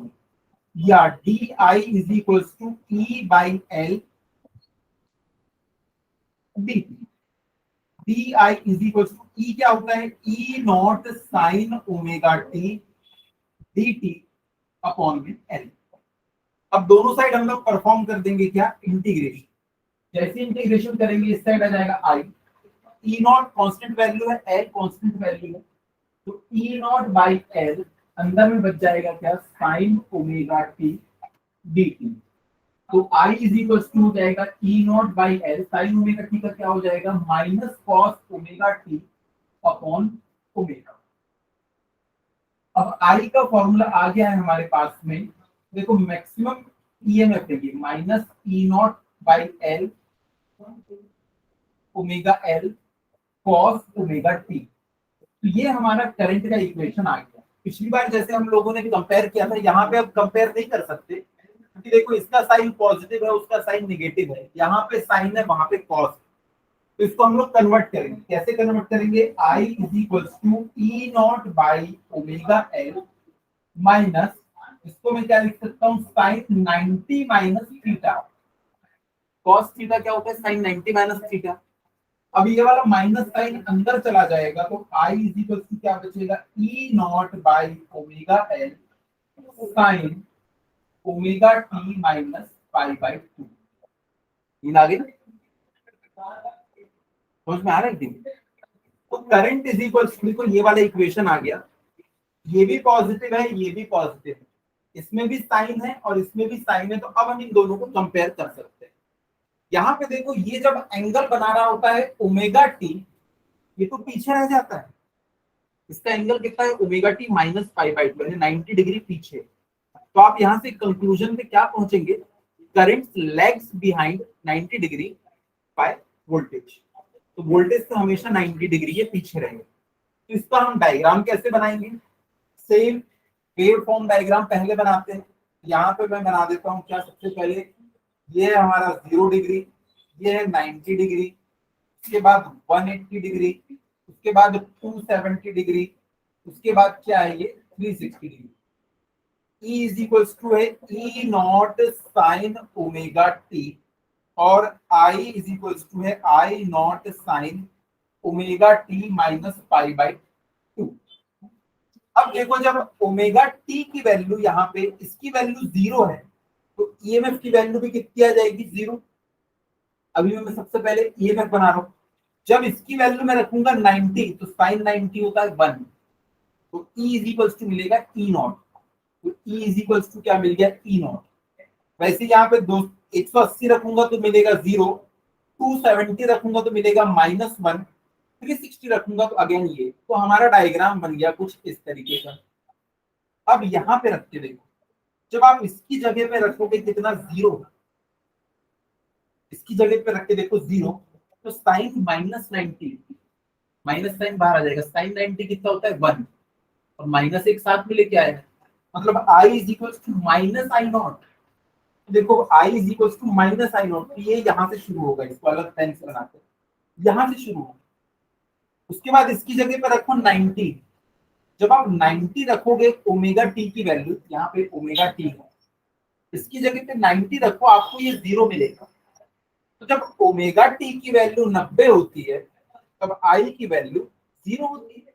या D I is equal to E by L D T. D I is equal to E क्या होता है, E not sine omega T D T, upon में एल। अब दोनों साइड हम लोग परफॉर्म कर देंगे क्या, इंटीग्रेशन। जैसे इंटीग्रेशन करेंगे इस साइड आ जाएगा आई, ई नॉट कॉन्स्टेंट वैल्यू है, एल कॉन्स्टेंट वैल्यू है, तो ई नॉट बाई एल अंदर में बच जाएगा क्या, sine omega T D T. तो आई इज इक्वल टू हो जाएगा E not by L, sine omega T का क्या हो जाएगा, minus cos omega T upon omega. अब आई का फॉर्मूला आ गया है हमारे पास में, देखो मैक्सिमम ईएमएफ है ये minus E not by L omega L cos omega T. तो ये हमारा करंट का इक्वेशन आ गया। पिछली बार जैसे हम लोगों ने कंपेयर किया था, यहाँ पे अब कंपेयर नहीं कर सकते क्योंकि देखो इसका साइन पॉजिटिव है, उसका साइन नेगेटिव है, यहाँ पे साइन है, वहां पे कॉस। तो इसको हम लोग कन्वर्ट करेंगे, कैसे कन्वर्ट करेंगे, I is equal to E not by omega L minus, इसको मैं क्या लिख सकता हूँ, sine 90 minus theta. Cos theta क्या होता है, साइन 90 माइनस थीटा। अब ये वाला माइनस साइन अंदर चला जाएगा तो आई इज इक्वल टू क्या बचेगा, E not by omega L sine omega T minus pi by 2। इन आगे ना, समझ में आ रहा है। तो करंट इज इक्वल टू, देखो ये वाला इक्वेशन आ गया, ये भी पॉजिटिव है, ये भी पॉजिटिव है, इसमें भी साइन है और इसमें भी साइन है, तो अब हम इन दोनों को कंपेयर कर सकते हैं। यहाँ पे देखो ये जब एंगल बना रहा होता है ओमेगा टी, ये तो पीछे रह जाता है, इसका एंगल कितना है, omega T minus pi by 2, यानी 90 डिग्री पीछे। तो आप यहाँ से कंक्लूजन पे क्या पहुंचेंगे, current lags behind 90 degree by voltage. तो वोल्टेज तो हमेशा 90 डिग्री के पीछे रहेंगे। तो इसका हम डायग्राम कैसे बनाएंगे, सेम वेव फॉर्म डायग्राम पहले बनाते हैं। यहाँ पे मैं बना देता हूँ क्या, सबसे पहले ये है हमारा 0 डिग्री, ये है 90 डिग्री, उसके बाद 180 डिग्री, उसके बाद 270 डिग्री, उसके बाद क्या है ये 360 degree. E is equal to है E not sine omega T और I इज इक्वल टू है I not sine omega T minus pi by 2। अब देखो जब ओमेगा टी की वैल्यू यहाँ पे, इसकी वैल्यू 0 है, तो ईएमएफ की वैल्यू भी कितनी आ जाएगी, 0। अभी मैं सबसे पहले ईएमएफ बना रहा हूँ, जब इसकी वैल्यू मैं रखूंगा 90 तो साइन 90 होता है 1, तो E इज इक्वल टू मिलेगा ई नॉट। तो E इज इक्वल टू क्या मिल गया, ई नॉट। वैसे यहाँ पे 180 रखूंगा तो मिलेगा 0, 270 रखूंगा तो मिलेगा -1, 360 रखूंगा तो अगेन ये। तो हमारा डायग्राम बन गया कुछ इस तरीके का। अब यहाँ पे रख के देखो, जब आप इसकी जगह पे रखोगे कितना, 0, इसकी जगह पे रख के देखो 0, तो साइन -90, माइनस साइन बाहर आ जाएगा, साइन 90 कितना होता है 1, और माइनस एक साथ में लेके आया, मतलब I is equal to minus I naught. देखो I is equal to minus I naught, ये यहाँ से शुरू होगा, इसको अलग पेन से बनाते हैं, यहाँ से शुरू होगा। उसके बाद इसकी जगह पे रखो 90, जब आप 90 रखोगे ओमेगा टी की वैल्यू, यहाँ पे ओमेगा टी है, इसकी जगह पे 90 रखो, आपको ये 0 मिलेगा। तो जब ओमेगा टी की वैल्यू 90 होती है तब आई की वैल्यू 0 होती है।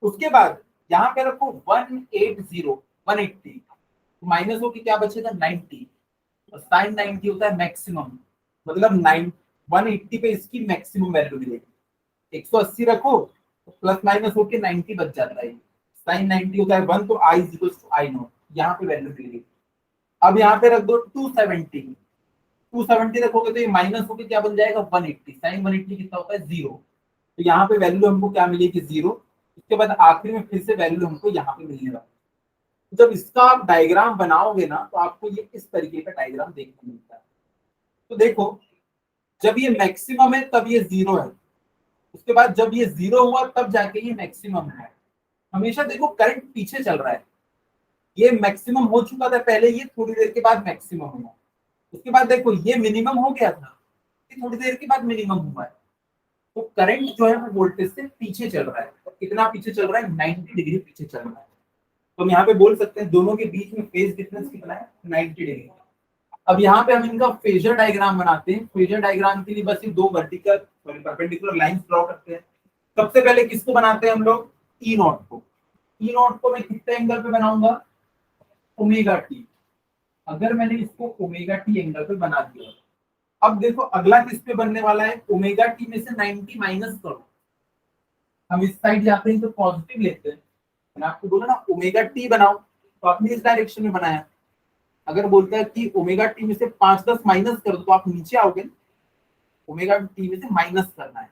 उसके बाद यहाँ पे रखो 180 माइनस हो के क्या बचेगा 90, और साइन 90 होता है मैक्सिमम, मतलब 180 पे इसकी मैक्सिमम वैल्यू मिलेगी। 180 रखो तो प्लस माइनस होके 90 बच जाता है, साइन 90 होता है 1, तो I is equal to I naught, यहाँ पे वैल्यू मिलेगी। अब यहाँ पे रख दो 270 रखोगे तो ये माइनस होके क्या बन जाएगा 180, साइन 180 कितना होता है 0, तो यहाँ पे वैल्यू हमको क्या मिलेगी 0। उसके बाद आखिरी में फिर से वैल्यू हमको यहाँ पे मिलने वाला। जब इसका आप डायग्राम बनाओगे ना तो आपको ये इस तरीके का डायग्राम देखने को मिलता है। तो देखो जब ये मैक्सिमम है तब ये 0 है, उसके बाद जब ये 0 हुआ तब जाके ये मैक्सिमम है। हमेशा देखो करंट पीछे चल रहा है, ये मैक्सिमम हो चुका था पहले, ये थोड़ी देर के बाद मैक्सिमम हुआ, उसके बाद देखो ये मिनिमम हो गया था, ये थोड़ी देर के बाद मिनिमम हुआ है। तो करंट जो है वो वोल्टेज से पीछे चल रहा है, और कितना पीछे चल रहा है 90 डिग्री पीछे चल रहा है। तो हम यहाँ पे बोल सकते हैं दोनों के बीच में फेज डिफरेंस कितना है 90 डिग्री। अब यहाँ पे हम इनका फेजर डायग्राम बनाते हैं। फेजर डायग्राम के लिए बस ये दो वर्टिकल परपेंडिकुलर लाइंस ड्रॉ करते हैं। सबसे पहले किसको बनाते हैं हम लोग, ई नॉट को। ई नॉट को मैं कितने एंगल पे बनाऊंगा ओमेगा टी, अगर मैंने इसको ओमेगा टी एंगल पे बना दिया, अब देखो अगला किस पे बनने वाला है, ओमेगा टी में से 90 माइनस करो। हम इस साइड जाते हैं तो पॉजिटिव लेते हैं, मैंने आपको बोला ना ओमेगा टी बनाओ, तो आपने इस डायरेक्शन में बनाया। अगर बोलता है कि ओमेगा टी में से 5-10 माइनस कर दो तो आप नीचे आओगे, ओमेगा टी में से माइनस करना है।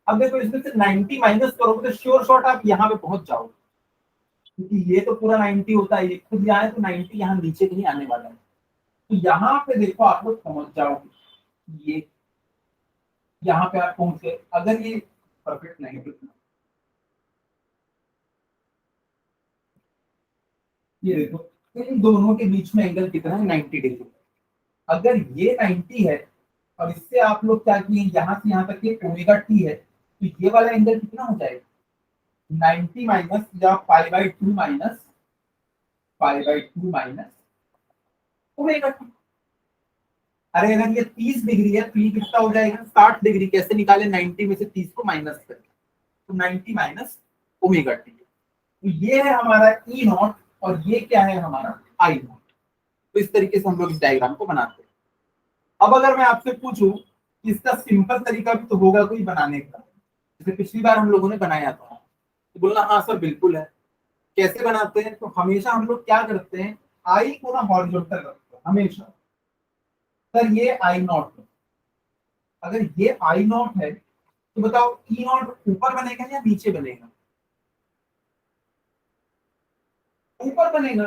अब देखो इसमें से 90 माइनस करोगे तो श्योर शॉट आप यहाँ पे पहुंच जाओगे, क्योंकि ये तो पूरा 90 होता है, ये खुद यहाँ है तो 90 यहाँ नीचे कहीं आने वाला है। तो यहाँ पे देखो आप लोग पहुंच जाओगे, ये यहाँ पे आप पहुंच गए। अगर ये परफेक्ट 90, ये देखो इन दोनों के बीच में एंगल कितना है, 90 डिग्री। अगर ये 90 है और इससे आप लोग क्या किए, यहाँ से यहाँ तक ये ओमेगा टी है, तो ये वाला एंगल कितना हो जाएगा, 90 माइनस या π/2 माइनस π/2 माइनस ओमेगा टी। अरे अगर ये 30 डिग्री है तो ये कितना हो जाएगा, 60 डिग्री। कैसे निकाले, 90 में से 30 को माइनस करें, तो 90 माइनस ओमेगा टी। तो ये है हमारा ई नॉट और ये क्या है हमारा आई नॉट। तो इस तरीके से हम लोग इस डायग्राम को बनाते हैं। अब अगर मैं आपसे पूछूं कि इसका सिंपल तरीका भी तो होगा कोई बनाने का, जैसे पिछली बार हम लोगों ने बनाया था, तो बोलना हाँ सर बिल्कुल है। कैसे बनाते हैं, तो हमेशा हम लोग क्या करते हैं, आई को ना हॉरिजॉन्टल रखते हैं हमेशा। सर ये आई नॉट है, अगर ये आई नॉट है तो बताओ ई नॉट ऊपर बनेगा या नीचे बनेगा, ऊपर बनेगा।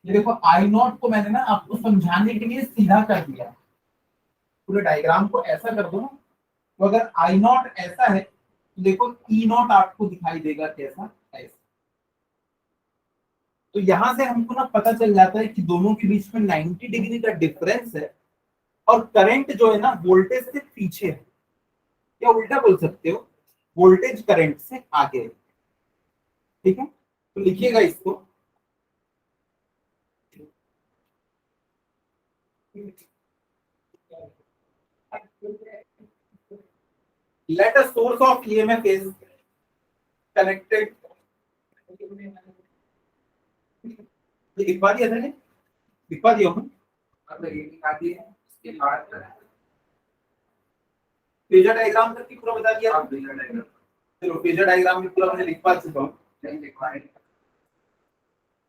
ये देखो आई नॉट को मैंने ना आपको समझाने के लिए सीधा कर दिया, पूरे डायग्राम को ऐसा कर दो। तो अगर आई नॉट ऐसा है तो देखो ई नॉट आपको दिखाई देगा कैसा, ऐसा। तो यहां से हमको ना पता चल जाता है कि दोनों के बीच में 90 डिग्री का डिफरेंस है और करंट जो है ना वोल्टेज से पीछे है, या उल्टा बोल सकते हो वोल्टेज करंट से आगे है। ठीक है, तो लिखिएगा इसको। Let a source of EMF is connected, ये लिखवा दिया था, लिखवा दिया हूँ। फेजर डायग्राम करके पूरा बता दिया। चलो फेजर डायग्राम में पूरा मैंने लिखवा चुका हूँ,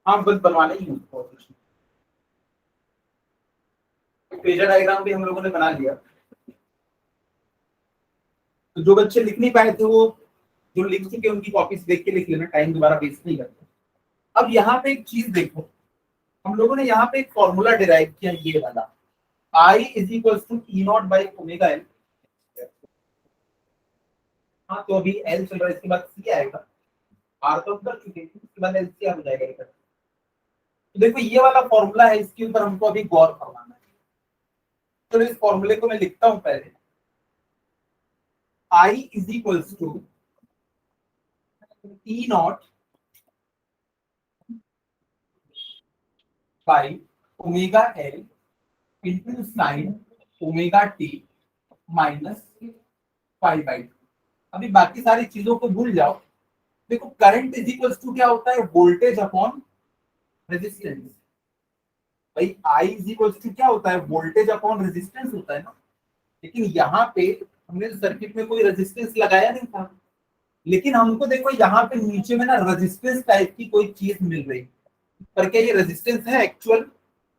हाँ बस बनवाना ही हूँ। फेजर डायग्राम भी हम लोगों ने बना लिया। तो जो बच्चे लिख नहीं पाए थे वो जो लिख चुके उनकी कॉपीज देख के लिख लेना, टाइम दोबारा वेस्ट नहीं करते। अब यहाँ पे एक चीज देखो, हम लोगों ने यहाँ पे एक फॉर्मूला डिराइव किया, ये वाला I is equal to E not by omega L. हाँ तो अभी एल चल रहा है, इसके बाद सी आएगा, आर तो हम कर चुके हैं, इसके बाद एल सी आ जाएगा। तो देखो ये वाला फॉर्मूला है, इसके ऊपर हमको अभी गौर करवाना है। तो इस फॉर्मूले को मैं लिखता हूं पहले, I is equal to E not by omega L into sine omega T minus π/2। अभी बाकी सारी चीजों को भूल जाओ। देखो करंट इज इक्वल टू क्या होता है, वोल्टेज अपॉन रेजिस्टेंस। भाई आई इज इक्वल टू क्या होता है, वोल्टेज अपॉन रेजिस्टेंस होता है ना। लेकिन यहाँ पे हमने सर्किट में कोई रेजिस्टेंस लगाया नहीं था, लेकिन हमको देखो यहाँ पे नीचे में ना रेजिस्टेंस टाइप की कोई चीज मिल रही, पर क्या ये रेजिस्टेंस है एक्चुअल,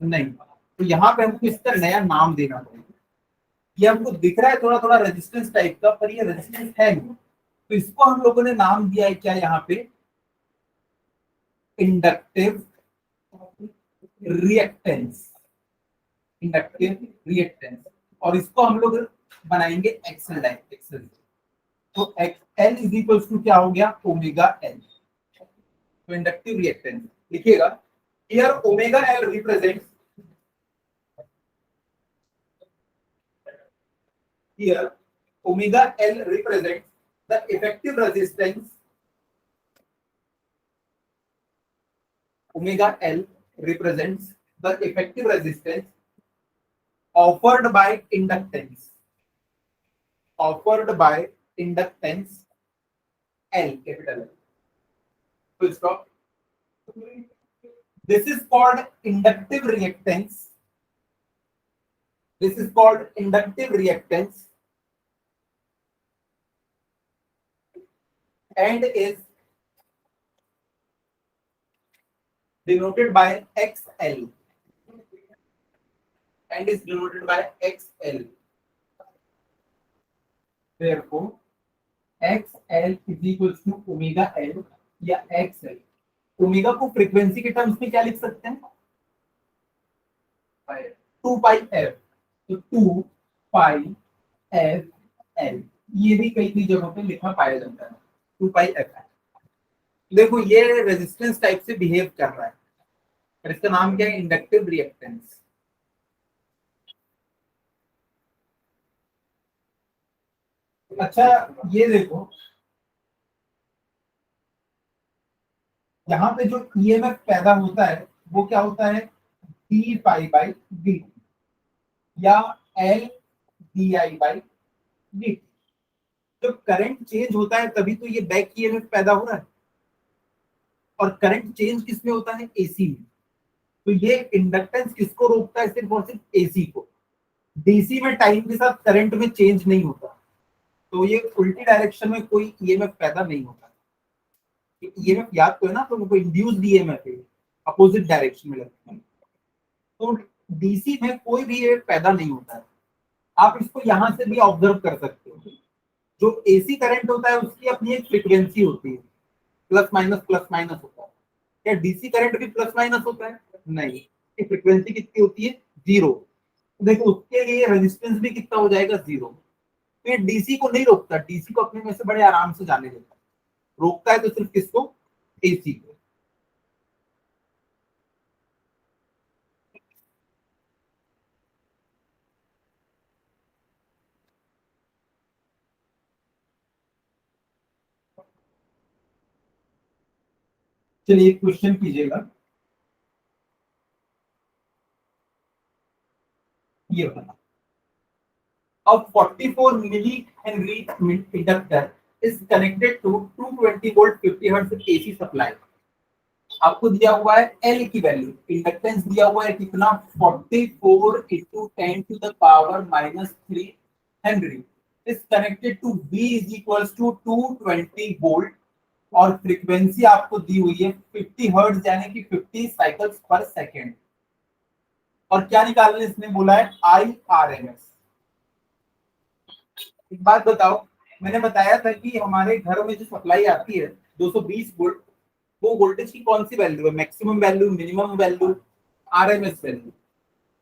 नहीं। तो यहाँ पे हमको इसका नया नाम देना पड़ेगा। ये हमको दिख रहा है थोड़ा थोड़ा रेजिस्टेंस टाइप का, पर ये रेजिस्टेंस है नहीं। तो इसको हम लोगों ने नाम दिया है क्या, यहाँ पे इंडक्टिव रिएक्टेंस, इंडक्टिव रिएक्टेंस। और इसको हम लोग बनाएंगे एक्सेल टाइप, एक्सेल। तो एल इज इक्वल टू क्या हो गया, ओमेगा एल। तो इंडक्टिव रिएक्टेंस लिखिएगा, here omega L represents, here omega L represents the effective resistance, omega L represents the effective resistance offered by inductance, offered by inductance L, capital L, full stop। This is called inductive reactance. This is called inductive reactance and is denoted by XL and is denoted by XL. Therefore, XL is equals to omega L या XL. ओमेगा को फ्रीक्वेंसी के टर्म्स में क्या लिख सकते हैं? 2 पाई एफ. तो 2 पाई एफ एल, ये भी कई जगहों पे लिखा पाया जाता है 2 पाई एफ एल. देखो ये रेजिस्टेंस टाइप से बिहेव कर रहा है और इसका नाम क्या है? Inductive reactance. अच्छा ये देखो, यहाँ पे जो ईएमएफ पैदा होता है वो क्या होता है? डी पाई बाई डी या L D I by D. जब करंट चेंज होता है तभी तो ये बैक ईएमएफ पैदा हो रहा है, और करंट चेंज किसमें होता है? एसी में. तो ये इंडक्टेंस किसको रोकता है? सिर्फ और सिर्फ एसी को. डीसी में टाइम के साथ करंट में चेंज नहीं होता, तो ये उल्टी डायरेक्शन में कोई ईएमएफ पैदा नहीं होता. ईएमएफ याद तो है ना, तो कोई इंड्यूस्ड ईएमएफ है, अपोजिट डायरेक्शन में लगता है. तो डीसी में कोई भी ईएमएफ पैदा नहीं होता है. आप इसको यहां से भी ऑब्जर्व कर सकते हो. जो एसी करंट होता है उसकी अपनी एक फ्रीक्वेंसी होती है, प्लस माइनस होता है. क्या डीसी करंट भी प्लस माइनस होता है? नहीं. फ्रीक्वेंसी कितनी होती है? 0. देखो उसके लिए रेजिस्टेंस भी कितना हो जाएगा? 0. तो ये डीसी को नहीं रोकता, डीसी को अपने में से बड़े आराम से जाने देता है. रोकता है तो सिर्फ किसको? एसी को. चलिए एक क्वेश्चन कीजिएगा. ये बना, a 44 millihenry inductor is connected to 220 volt 50 hertz AC supply. आपको दिया हुआ है L की वैल्यू, इंडक्टेंस दिया हुआ है कितना? 44 into 10 to the power minus 3 Henry is connected to V is equals to 220 volt और फ्रीक्वेंसी आपको दी हुई है 50 हर्ट्ज यानी कि 50 साइकिल्स पर सेकेंड. और क्या निकालने इसने बोला है? IRMS. एक बात बताओ, मैंने बताया था कि हमारे घर में जो सप्लाई आती है 220 वोल्ट, वो वोल्टेज की कौन सी वैल्यू है? Maximum value, minimum value, RMS value.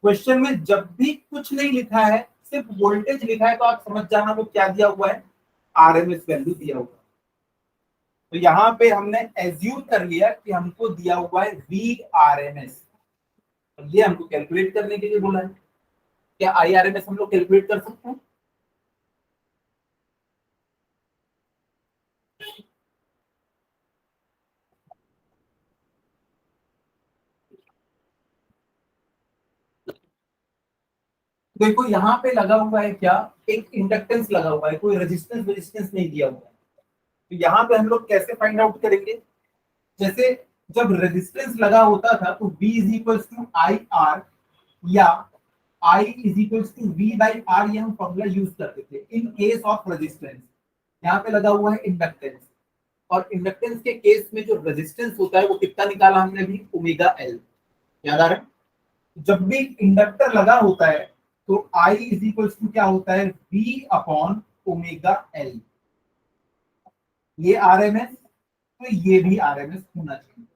Question में जब भी कुछ नहीं लिखा है, सिर्फ वोल्टेज लिखा है, तो आप समझ जाना वो क्या दिया हुआ है? आरएमएस वैल्यू दिया हुआ है. तो यहाँ पे हमने एज्यूम कर लिया कि हमको दिया हुआ है VRMS, ये हमको कैलकुलेट करने के लिए बोला है. क्या IRMS हम लोग कैलकुलेट कर सकते हैं? देखो यहाँ पे लगा हुआ है क्या? एक इंडक्टेंस लगा हुआ है, कोई रेजिस्टेंस नहीं दिया हुआ है. तो यहाँ पे हम लोग कैसे फाइंड आउट करेंगे? जैसे जब रेजिस्टेंस लगा होता था तो V is equals to I R या I is equals to V by R, ये हम फॉर्मूला यूज करते थे इन केस ऑफ रेजिस्टेंस. यहाँ पे लगा हुआ है इंडक्टेंस, और इंडक्टेंस के केस में जो रेजिस्टेंस होता है वो कितना निकाला हमने अभी? Omega L. याद आ रहा है? जब भी इंडक्टर लगा होता है तो I इज इक्वल्स टू क्या होता है? V upon omega L. ये आरएमएस, तो ये भी आरएमएस होना चाहिए.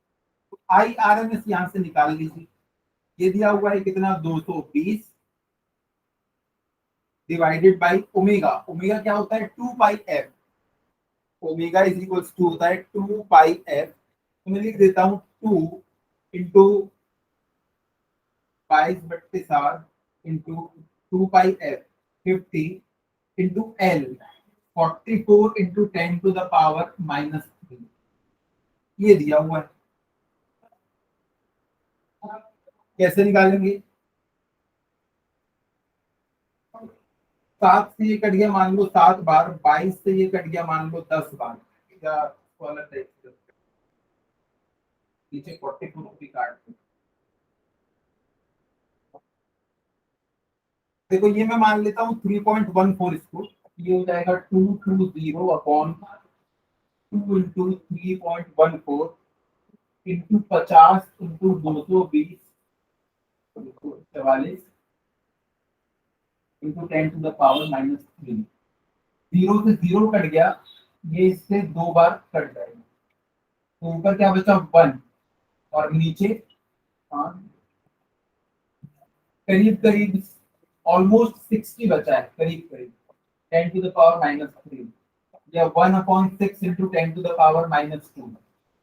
तो आई आरएमएस यहां से निकाल लीजिए. ये दिया हुआ है कितना? 220 डिवाइडेड बाई ओमेगा. ओमेगा क्या होता है? 2 pi F. Omega is equals to होता है 2 पाई एफ. तो मैं लिख देता हूं 2 into 22/7 into 2 pi F 50 into L 44 into 10 to the power minus 3. ये दिया हुआ है. कैसे निकालेंगे? 7 से ये कट गया मान लो 7 बार, 22 से ये कट गया मान लो 10 बार, या वाला टाइप से. नीचे 42 रुपी काट दो। देखो ये मैं मान लेता हूँ 3.14 इसको, ये हो जाएगा 220 upon 2 × 3.14 into 50 into 220 44 into 10⁻³ zero से जीरो कट गया, ये इससे 2 बार कट जाएगा, तो ऊपर क्या बचा 1 और नीचे हाँ, करीब करीब ऑलमोस्ट 60 बचा है, करीब करीब 10⁻³ या 1/6 इंटू 10⁻²।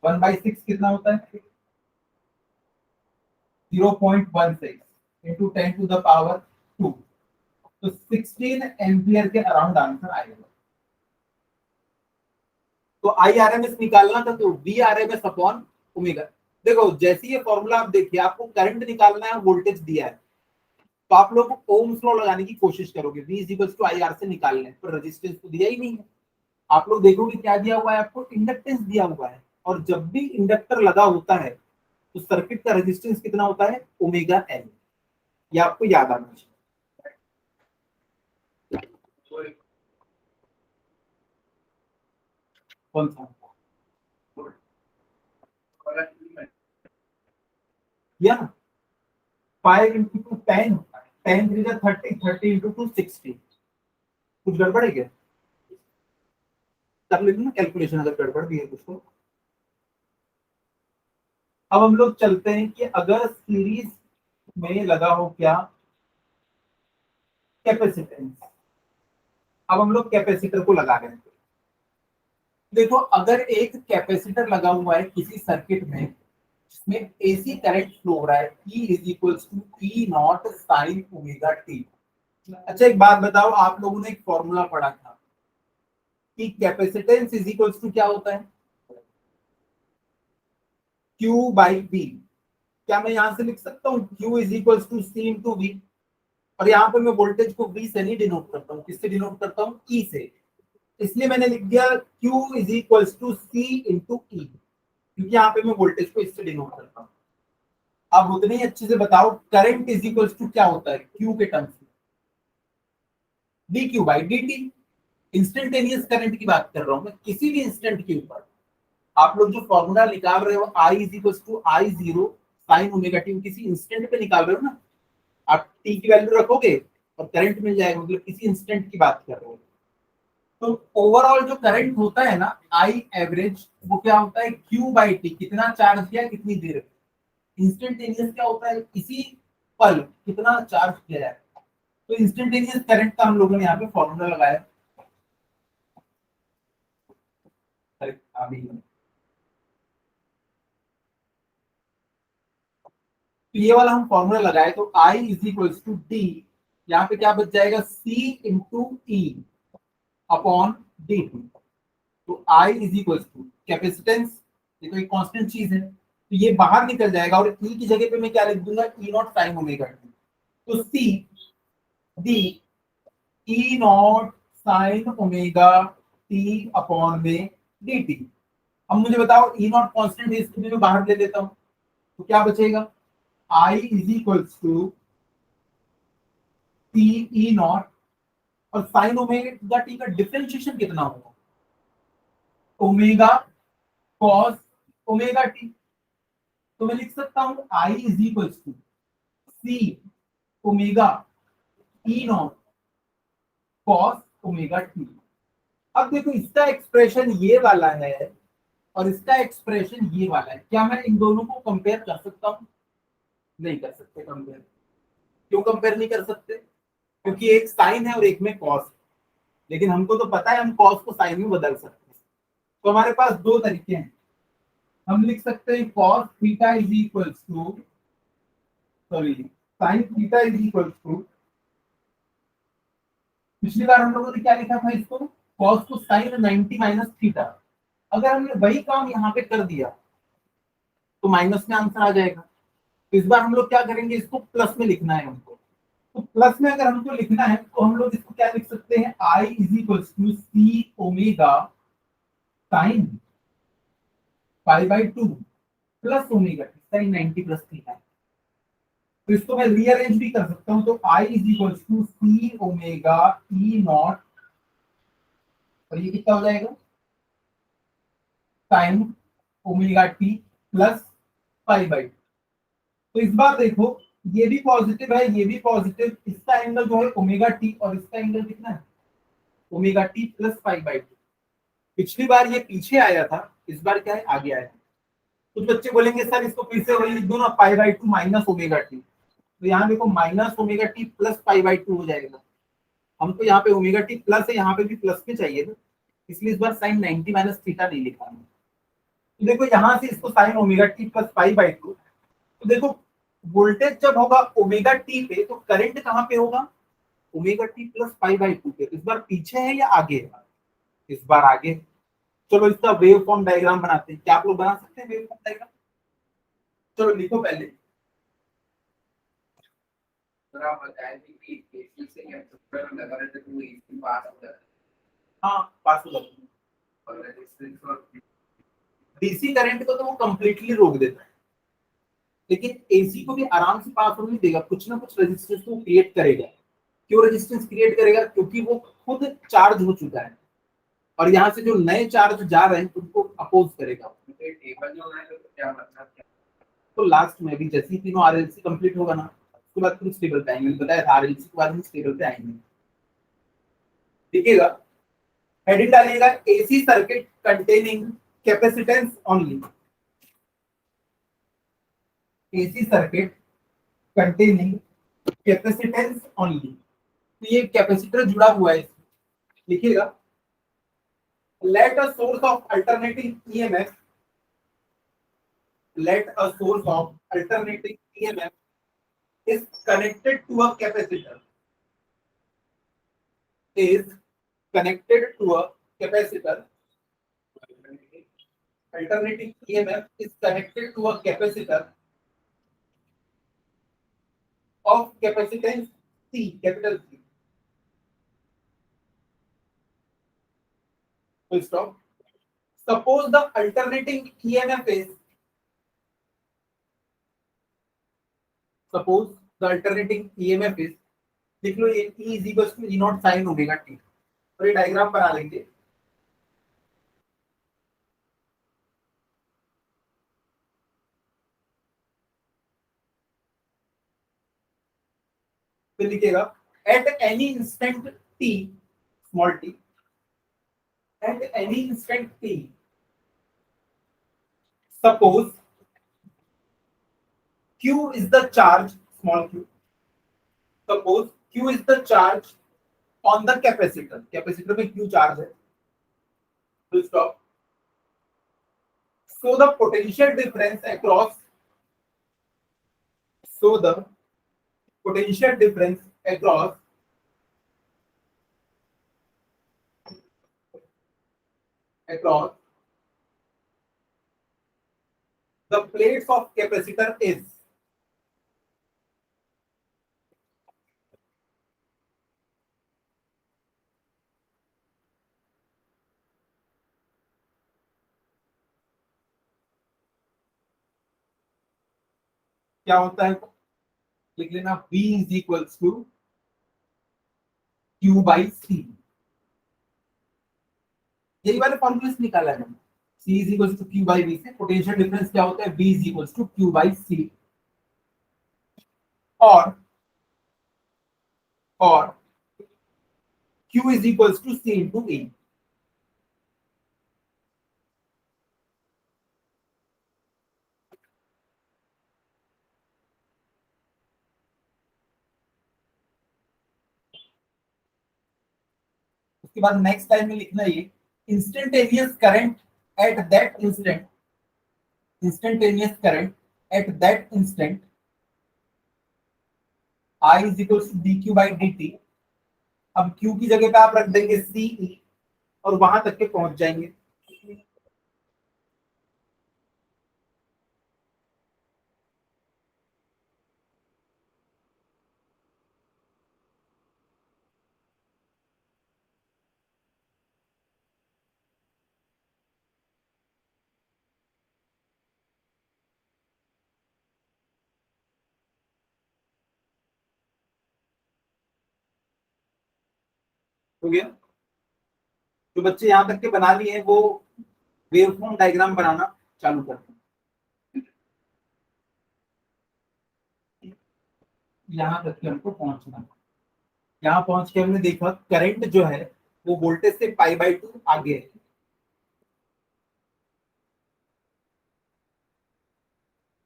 1/6 कितना होता है 0.16 इंटू 10⁻², तो 16 एम्पियर के अराउंड आंसर आएगा। तो IRMS निकालना था तो VRMS अपॉन ओमेगा। देखो जैसे ये फॉर्मूला आप देखिए, आपको करंट निकालना है, वोल्टेज दिया है, तो आप लोग ओम्स लॉ लगाने की कोशिश करोगे, V = IR से निकालने, पर रेजिस्टेंस तो दिया ही नहीं है। आप लोग देखोगे क्या दिया हुआ है, आपको इंडक्टेंस दिया हुआ है, और जब भी इंडक्टर लगा होता है तो सर्किट का रेजिस्टेंस कितना होता है ω_L, ये आपको याद आना चाहिए। कौन सा या 5 × 2 10 10 3 30 30 × 2 60। कुछ गड़बड़ है क्या, कर लेते ना कैलकुलेशन अगर गड़बड़ भी है कुछ तो। अब हम लोग चलते हैं कि अगर सीरीज में लगा हो क्या कैपेसिटेंस, अब हम लोग कैपेसिटर को लगा रहे हैं। देखो अगर एक कैपेसिटर लगा हुआ है किसी सर्किट में जिसमें एसी करंट फ्लो हो रहा है, E = E0 sin ω_t। अच्छा एक बात बताओ, आप लोगों ने एक फॉर्मूला पढ़ा था कि कैपेसिटेंस क्या होता है Q/V। क्या मैं यहां से लिख सकता हूँ Q C × V, और यहाँ पे मैं वोल्टेज को V से नहीं डिनोट करता हूँ, किससे डिनोट करता हूँ E से, इसलिए मैंने लिख दिया Q C × E, क्योंकि यहाँ पे मैं वोल्टेज को इससे डिनोट करता हूँ। अब उतने ही अच्छे से बताओ करंट क्या होता है Q के टर्म्स में, dQ/dt। इंस्टेंटेनियस करंट की बात कर रहा हूं मैं, किसी भी इंस्टेंट के ऊपर आप लोग जो फॉर्मूला निकाल रहे हो I = I0 sin ω_t, किसी इंस्टेंट पे निकाल रहे हो ना, आप t की वैल्यू रखोगे और करंट मिल जाएगा, मतलब किसी इंस्टेंट की बात कर रहे हो। तो ओवरऑल जो करंट होता है ना I एवरेज, वो क्या होता है Q/t, कितना चार्ज किया कितनी देर। इंस्टेंटेनियस क्या होता है इसी पल कितना चार्ज किया जाए। तो इंस्टेंटेनियस करंट का हम लोगों ने यहाँ पे फॉर्मूला लगाया, अभी तो ये वाला हम फॉर्मूला लगाए, तो I = D, यहाँ पे क्या बच जाएगा C × E अपॉन dt। तो I = कैपेसिटेंस, ये तो एक कांस्टेंट चीज है, तो ये बाहर निकल जाएगा, और E की जगह पे मैं क्या लिख दूंगा E0 sin ω_t। तो C D E0 sin ω_t upon में dt। अब मुझे बताओ E0 कांस्टेंट है, इसको भी मैं बाहर ले लेता हूँ, तो क्या बचेगा I = T E0, और साइन ω_t का डिफरेंशिएशन कितना होगा ओमेगा कॉस ω_t। तो मैं लिख सकता हूं I = C ω E0 cos ω_t। अब देखो इसका एक्सप्रेशन ये वाला है और इसका एक्सप्रेशन ये वाला है, क्या मैं इन दोनों को कंपेयर कर सकता हूं, नहीं कर सकते कंपेयर। क्यों कंपेयर नहीं कर सकते, क्योंकि एक साइन है और एक में कॉस है, लेकिन हमको तो पता है हम कॉस को साइन में बदल सकते हैं। तो हमारे पास दो तरीके हैं, हम लिख सकते हैं cos थीटा sin थीटा पिछली बार हम लोगों ने क्या लिखा था इसको, cos को sin 90 माइनस थीटा। अगर हमने वही काम यहाँ पे कर दिया तो माइनस में आंसर आ जाएगा। तो इस बार हम लोग क्या करेंगे, इसको प्लस में लिखना है हमको। तो प्लस में अगर हमको लिखना है तो हम लोग इसको क्या लिख सकते हैं I = C ω sin π/2 plus omega T, sine 90 plus theta. तो इसको मैं रीअरेंज भी कर सकता हूं, तो I is equal to C omega E naught, और ये कितना हो जाएगा, sine omega T plus pi by. तो इस बार देखो, ये भी पॉजिटिव है, ये भी पॉजिटिव, इसका एंगल जो है ओमेगा टी, और इसका एंगल कितना है, omega T plus pi by two. पिछली बार ये पीछे आया था, इस बार क्या है, आगे आया। कुछ बच्चे बोलेंगे सर इसको फिर से वही लिख दो ना, pi by two minus omega T. तो यहाँ देखो minus omega T plus pi by two हो जाएगा। हमको यहाँ पे ओमेगा टी प्लस है, यहाँ पे भी प्लस पे चाहिए था, इसलिए इस बार साइन 90 माइनस थीटा नहीं लिखा है। तो देखो यहाँ से इसको sign omega T plus pi by two, तो देखो वोल्टेज जब होगा ओमेगा टी पे, तो करंट कहाँ पे होगा, omega T plus pi by two पे। इस बार पीछे है या आगे है, इस बार आगे। चलो इसका वेव फॉर्म डायग्राम बनाते हैं, क्या आप लोग बना सकते हैं वेव फॉर्म डायग्राम? चलो लिखो पहले। हाँ पास हो जाता है। डीसी करंट को तो वो कंप्लीटली रोक देता है, लेकिन एसी को भी आराम से पास होने देगा, कुछ ना कुछ रेजिस्टेंस को क्रिएट करेगा। क्यों रेजिस्टेंस क्रिएट करेगा, क्योंकि वो खुद चार्ज हो चुका है, और यहाँ से जो नए चार्ज जा रहे हैं उनको अपोज करेगा। टेबल जो है तो क्या मतलब, तो लास्ट में भी जैसे ही तीनों आरएलसी कंप्लीट होगा ना, उसके बाद फिर स्टेबल पे आएंगे, बताया था आरएलसी के बाद हम स्टेबल पे आएंगे। देखिएगा, हेडिंग डालिएगा AC circuit containing capacitance only, AC circuit containing capacitance only. तो ये कैपेसिटर जुड़ा हुआ है, लिखिएगा, let a source of alternating EMF, let a source of alternating EMF is connected to a capacitor, is connected to a capacitor, alternating EMF is connected to a capacitor of capacitance C, capital C. Full stop. Suppose the alternating EMF is, suppose the alternating EMF is, लिख लो ये E is equals to E naught sin omega t, और ये डायग्राम बना लेंगे। फिर लिखिएगा at any instant t, small t, at any instant t, suppose q is the charge, small q, suppose q is the charge on the capacitor, capacitor में q charge है, full stop. So the potential difference across, so the potential difference across the plates of capacitor is, क्या होता है, लिख लेना V is equals to Q by C, यही वाले फॉर्मूले से निकाला है। C is equals to Q by V से पोटेंशियल डिफरेंस क्या होता है, V is equals to Q by C, और Q is equals to C into E। उसके बाद नेक्स्ट टाइम में लिखना ये instantaneous current at that instant, instantaneous current at that instant I is equals to dq by dt। अब q की जगह पे आप रख देंगे ce, और वहां तक के पहुंच जाएंगे। हो गया। जो बच्चे यहाँ तक के बना लिए हैं वो वेवफॉर्म डायग्राम बनाना चालू करते हैं। यहाँ तक के हमको पहुंचना है। यहाँ पहुंच के हमने देखा करंट जो है वो वोल्टेज से π/2 आगे है।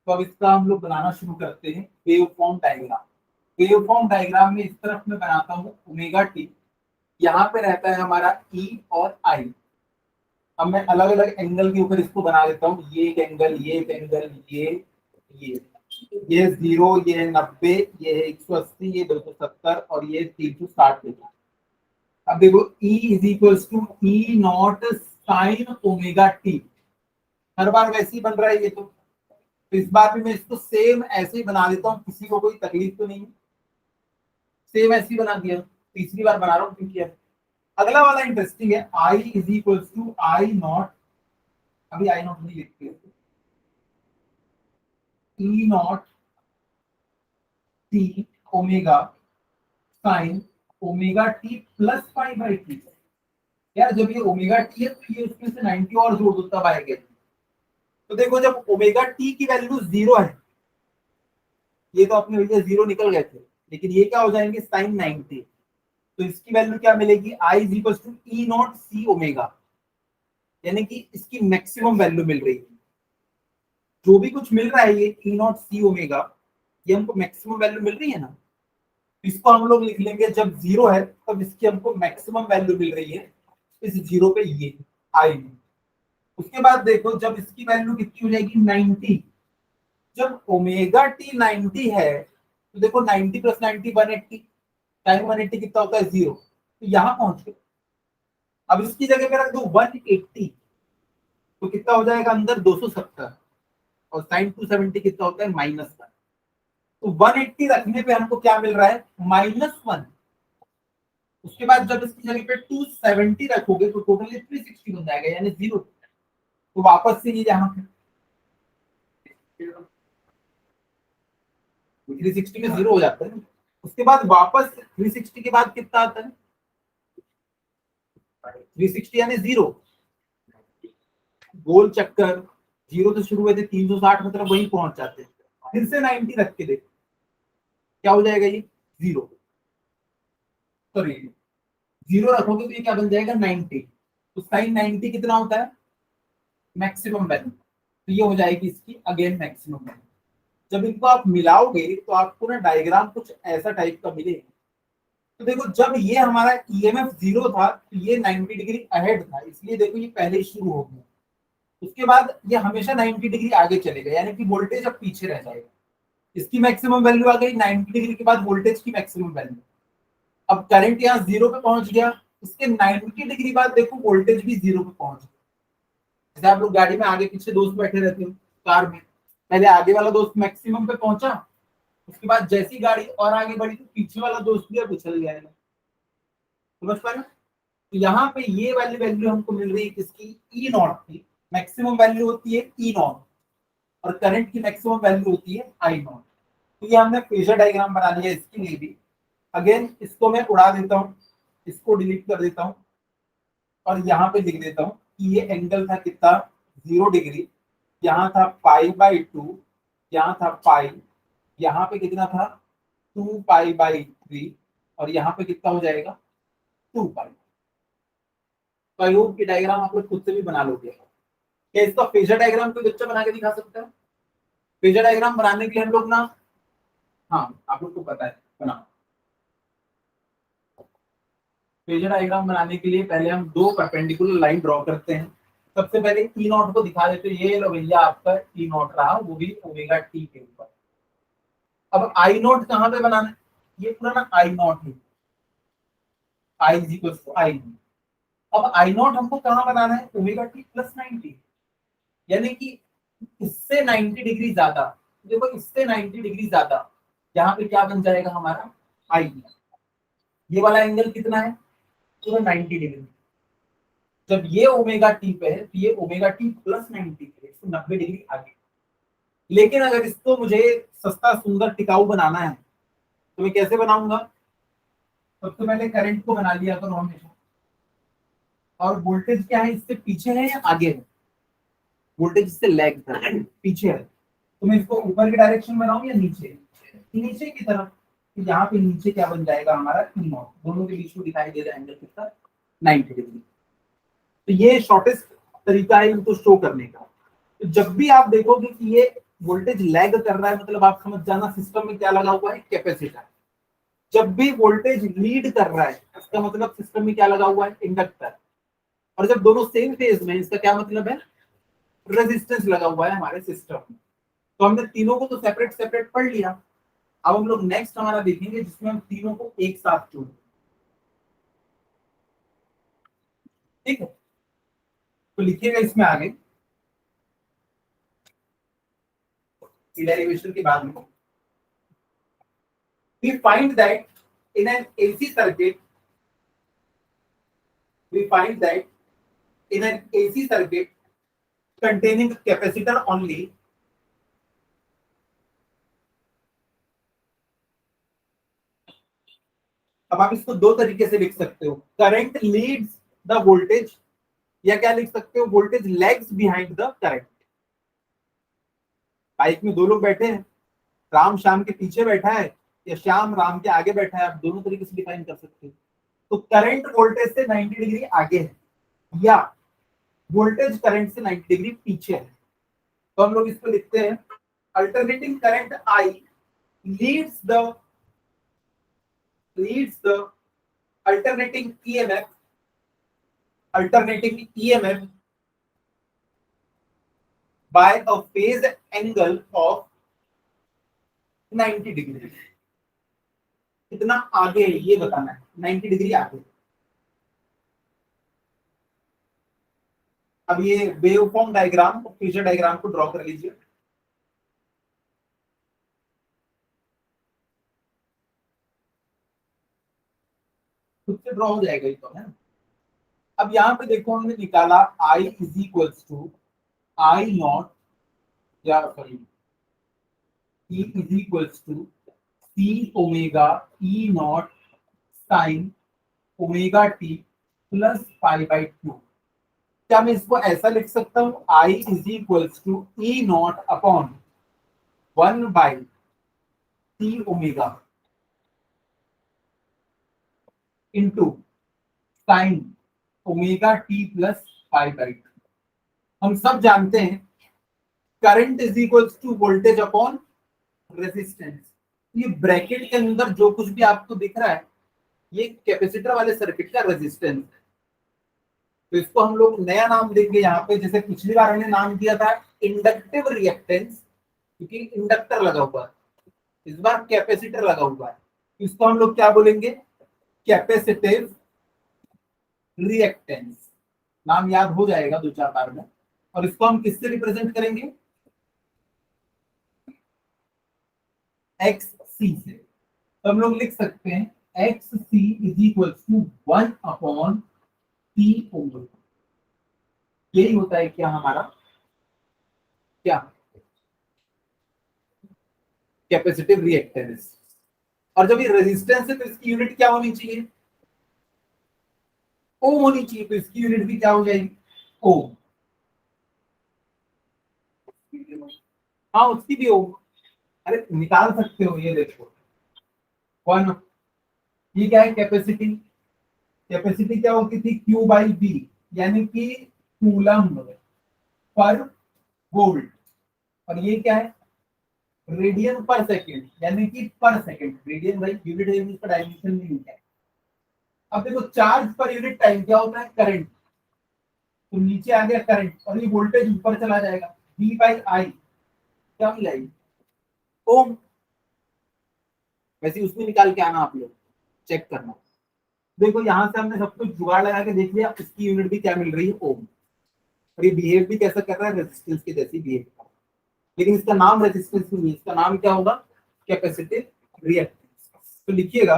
तो अब इसका हम लोग बनाना शुरू करते हैं वेवफॉर्म डायग्राम। वेवफॉर्म डायग्राम में इस तरफ मैं बनाता हूँ ओमेगा टी, यहाँ पे रहता है हमारा ई और आई। अब मैं अलग अलग एंगल के ऊपर इसको बना देता हूँ, ये एक एंगल, ये एक एंगल, ये 0, ये 90, ये 180, ये 270 और ये 360 डिग्री। अब देखो E is equals to E not sine omega T. हर बार वैसे ही बन रहा है ये तो इस बार भी मैं इसको सेम ऐसे ही बना देता हूँ, किसी को कोई तकलीफ तो नहीं है। सेम ऐसे ही बना दिया, तीसरी बार बना रहा हूँ क्योंकि अगला वाला इंटरेस्टिंग है। I is equals to I naught, अभी आई नॉट नहीं लिखते, E naught T omega sine omega T plus π/2। यार जब ये ओमेगा टी है तो ये उसमें से 90 और जोड़ दो तब आएगा। तो देखो जब ओमेगा टी की वैल्यू 0 है, ये तो अपने भैया 0 निकल गए थे, लेकिन ये क्या हो जाएंगे साइन 90। तो इसकी वैल्यू क्या मिलेगी, I is equal to E naught C omega, यानी कि इसकी मैक्सिमम वैल्यू मिल रही है। जो भी कुछ मिल रहा है ये ई नॉट सी ओमेगा, ये हमको मैक्सिमम वैल्यू मिल रही है ना। इसको हम लोग लिख लेंगे जब 0 है तब इसकी हमको मैक्सिमम वैल्यू मिल रही है इस 0 पे, ये आई में। उसके बाद देखो जब इसकी वैल्यू कितनी हो जाएगी 90। जब ओमेगा टी 90 है तो देखो 90 प्लस 90 180, टाइम 180 कितना होता है 0। तो यहाँ पहुंच गए। अब इसकी जगह पे रख दो 180, तो कितना हो जाएगा अंदर 270 और साइन 270 कितना होता है -1। तो 180 रखने पे हमको क्या मिल रहा है -1। उसके बाद जब इसकी जगह पे 270 रखोगे तो टोटल 360 बन जाएगा, यानी 0। तो वापस से ये यहाँ पे 360 में 0 हो जाता है। उसके बाद वापस 360 के बाद कितना आता है 360 यानी 0। गोल चक्कर 0 से शुरू हुए थे 360 मतलब वहीं पहुंच जाते हैं। फिर से 90 रख के देखो क्या हो जाएगा, ये 0। सॉरी 0 रखोगे तो ये क्या बन जाएगा 90। तो साइन 90 कितना होता है मैक्सिमम वैल्यू, तो ये हो जाएगी इसकी अगेन मैक्सिमम वैल्यू। जब इनको आप मिलाओगे तो आपको ना डायग्राम कुछ ऐसा टाइप का मिलेगा। तो देखो जब ये हमारा ईएमएफ 0 था तो ये 90 डिग्री अहेड था, इसलिए देखो ये पहले ही शुरू हो गया। उसके बाद ये हमेशा 90 डिग्री आगे चलेगा, यानी कि वोल्टेज अब पीछे रह जाएगा। इसकी मैक्सिमम वैल्यू आ गई 90 डिग्री के बाद वोल्टेज की मैक्सिमम वैल्यू। अब करंट यहाँ 0 पे पहुंच गया, इसके 90 डिग्री बाद देखो वोल्टेज भी 0 पे पहुंच गया। जैसे आप लोग गाड़ी में आगे पीछे दोस्त बैठे रहते हो कार में, पहले आगे वाला दोस्त मैक्सिमम पे पहुंचा, उसके बाद जैसी गाड़ी और आगे बढ़ी तो पीछे वाला दोस्त भी अब उछल जाएगा। समझ पा रहे? तो यहाँ पे ये वाली वैल्यू हमको मिल रही है किसकी, ई नॉट की। मैक्सिमम वैल्यू होती है ई नॉट और करंट की मैक्सिमम वैल्यू होती है आई नॉट। तो ये हमने फेजर डायग्राम बना लिया इसके लिए भी। अगेन इसको मैं उड़ा देता हूँ, इसको डिलीट कर देता हूँ और यहाँ पे लिख देता हूँ कि ये एंगल था कितना 0 डिग्री, यहाँ था π/2, यहाँ था पाई, यहाँ पे कितना था 2π/3 और यहाँ पे कितना हो जाएगा 2π। तो आई होप कि डायग्राम आप लोग खुद से भी बना लोगे। क्या इसका फेजर डायग्राम कोई बच्चा बना के दिखा सकता है? फेजर डायग्राम बनाने के लिए हम लोग ना, हाँ आप लोग को पता है बना। फेजर डायग्राम बनाने के लिए पहले हम दो परपेंडिकुलर लाइन ड्रॉ करते हैं। सबसे पहले ई नॉट को दिखा देते हैं, ये लो भैया आपका ई नॉट रहा, वो भी ओमेगा टी के ऊपर। अब आई नॉट कहाँ पे बनाना है, ये पूरा ना आई नॉट है, आई इज इक्वल टू आई। अब आई नॉट हमको कहाँ बनाना है ओमेगा टी प्लस 90, यानी कि इससे 90 डिग्री ज्यादा। देखो इससे 90 डिग्री ज्यादा, यहाँ पे क्या बन जाएगा हमारा आई। ये वाला एंगल कितना है पूरा 90 डिग्री। जब ये ओमेगा टी पे है तो ये ओमेगा टी प्लस 90 पे, 190 डिग्री आगे। लेकिन अगर इसको मुझे सस्ता सुंदर टिकाऊ बनाना है तो मैं कैसे बनाऊंगा, सबसे पहले करंट को बना लिया करो हमेशा, और वोल्टेज क्या है, इससे पीछे है या आगे है? वोल्टेज इससे लैग कर रहा है, पीछे है। तो मैं इसको ऊपर की डायरेक्शन में बनाऊं या नीचे? नीचे की तरफ। तो यहाँ पे नीचे क्या बन जाएगा हमारा, ई नॉट, दोनों के बीच में दिखाई दे रहा है एंगल कितना, 90 डिग्री। तो ये शॉर्टेस्ट तरीका है इनको शो करने का। तो जब भी आप देखोगे कि ये वोल्टेज लैग कर रहा है, मतलब आप समझ जाना सिस्टम में क्या लगा हुआ है, कैपेसिटर। जब भी वोल्टेज लीड कर रहा है, इसका मतलब सिस्टम में क्या लगा हुआ है, इंडक्टर। और जब दोनों सेम फेज में, इसका क्या मतलब है, रेजिस्टेंस लगा हुआ है हमारे सिस्टम में। तो हमने तीनों को तो सेपरेट सेपरेट पढ़ लिया। अब हम लोग नेक्स्ट हमारा देखेंगे जिसमें हम तीनों को एक साथ जोड़ेंगे। ठीक है, तो लिखिएगा इसमें आगे डेरिवेशन के बाद में, we find that in an AC circuit, we find that in an AC circuit containing capacitor only, अब आप इसको दो तरीके से लिख सकते हो, करंट लीड्स द वोल्टेज, या क्या लिख सकते हो, voltage lags behind the current. Bike में दो लोग बैठे हैं, राम श्याम के पीछे बैठा है या श्याम राम के आगे बैठा है, आप दोनों तरीके से डिफाइन कर सकते हो। तो करंट वोल्टेज से 90 डिग्री आगे है, या वोल्टेज करंट से 90 डिग्री पीछे है। तो हम लोग इसको लिखते हैं, alternating current I leads the alternating EMF by a phase angle of 90 degree. कितना आगे है ये बताना है, 90 डिग्री आगे। अब ये वेवफॉर्म डायग्राम, फेजर डायग्राम को ड्रॉ कर लीजिए। खुद से ड्रॉ हो जाएगा ये तो, है ना। अब यहाँ पे देखो हमने निकाला I is equals to I naught, या sorry E is equals to C omega E not sine omega T plus pi by 2। क्या मैं इसको ऐसा लिख सकता हूँ, I is equals to E naught upon 1 by C omega into sine omega T plus pi by 2। हम सब जानते हैं current is equals to voltage upon resistance. ये ब्रैकेट के अंदर जो कुछ भी आपको दिख रहा है, ये कैपेसिटर वाले सर्किट का रेजिस्टेंस है। तो इसको हम लोग नया नाम देंगे यहाँ पे, जैसे पिछली बार हमने नाम दिया था इंडक्टिव रिएक्टेंस, क्योंकि इंडक्टर लगा हुआ है। इस बार कैपेसिटर लगा हुआ है, इसको हम लोग क्या बोलेंगे, कैपेसिटिव रिएक्टेंस। नाम याद हो जाएगा दो चार बार में। और इसको हम किससे रिप्रेजेंट करेंगे, एक्स सी से। तो हम लोग लिख सकते हैं X C is equal to 1 upon C omega. यही होता है क्या हमारा, क्या कैपेसिटिव रिएक्टेंस। और जब ये रेजिस्टेंस है तो इसकी यूनिट क्या होनी चाहिए, ओम होनी चाहिए। तो इसकी यूनिट भी क्या हो जाएगी, ओम। हाँ उसकी भी ओम, अरे निकाल सकते हो, ये देखो 1। ये क्या है, कैपेसिटी। कैपेसिटी क्या होती थी, क्यू बाई बी, यानी कि कूलम पर वोल्ट। और ये क्या है, रेडियन पर सेकेंड, यानी कि पर सेकेंड। रेडियन भाई यूनिट है, इसका डायमेंशन नहीं होता है। अब देखो चार्ज पर यूनिट टाइम क्या होता है, करंट। तो नीचे आ गया करंट, और ये वोल्टेज ऊपर चला जाएगा, V बाई आई क्या मिल जाएगी, ओम। वैसे उसमें निकाल के आना, आप लोग चेक करना। देखो यहाँ से हमने सब कुछ जुगाड़ लगा के देख लिया, इसकी यूनिट भी क्या मिल रही है, ओम। और ये बिहेव भी कैसा कर रहा है, रेजिस्टेंस के जैसी बिहेव कर रहा है। लेकिन इसका नाम रेजिस्टेंस नहीं है, इसका नाम क्या होगा, कैपेसिटिव रिएक्टेंस। तो लिखिएगा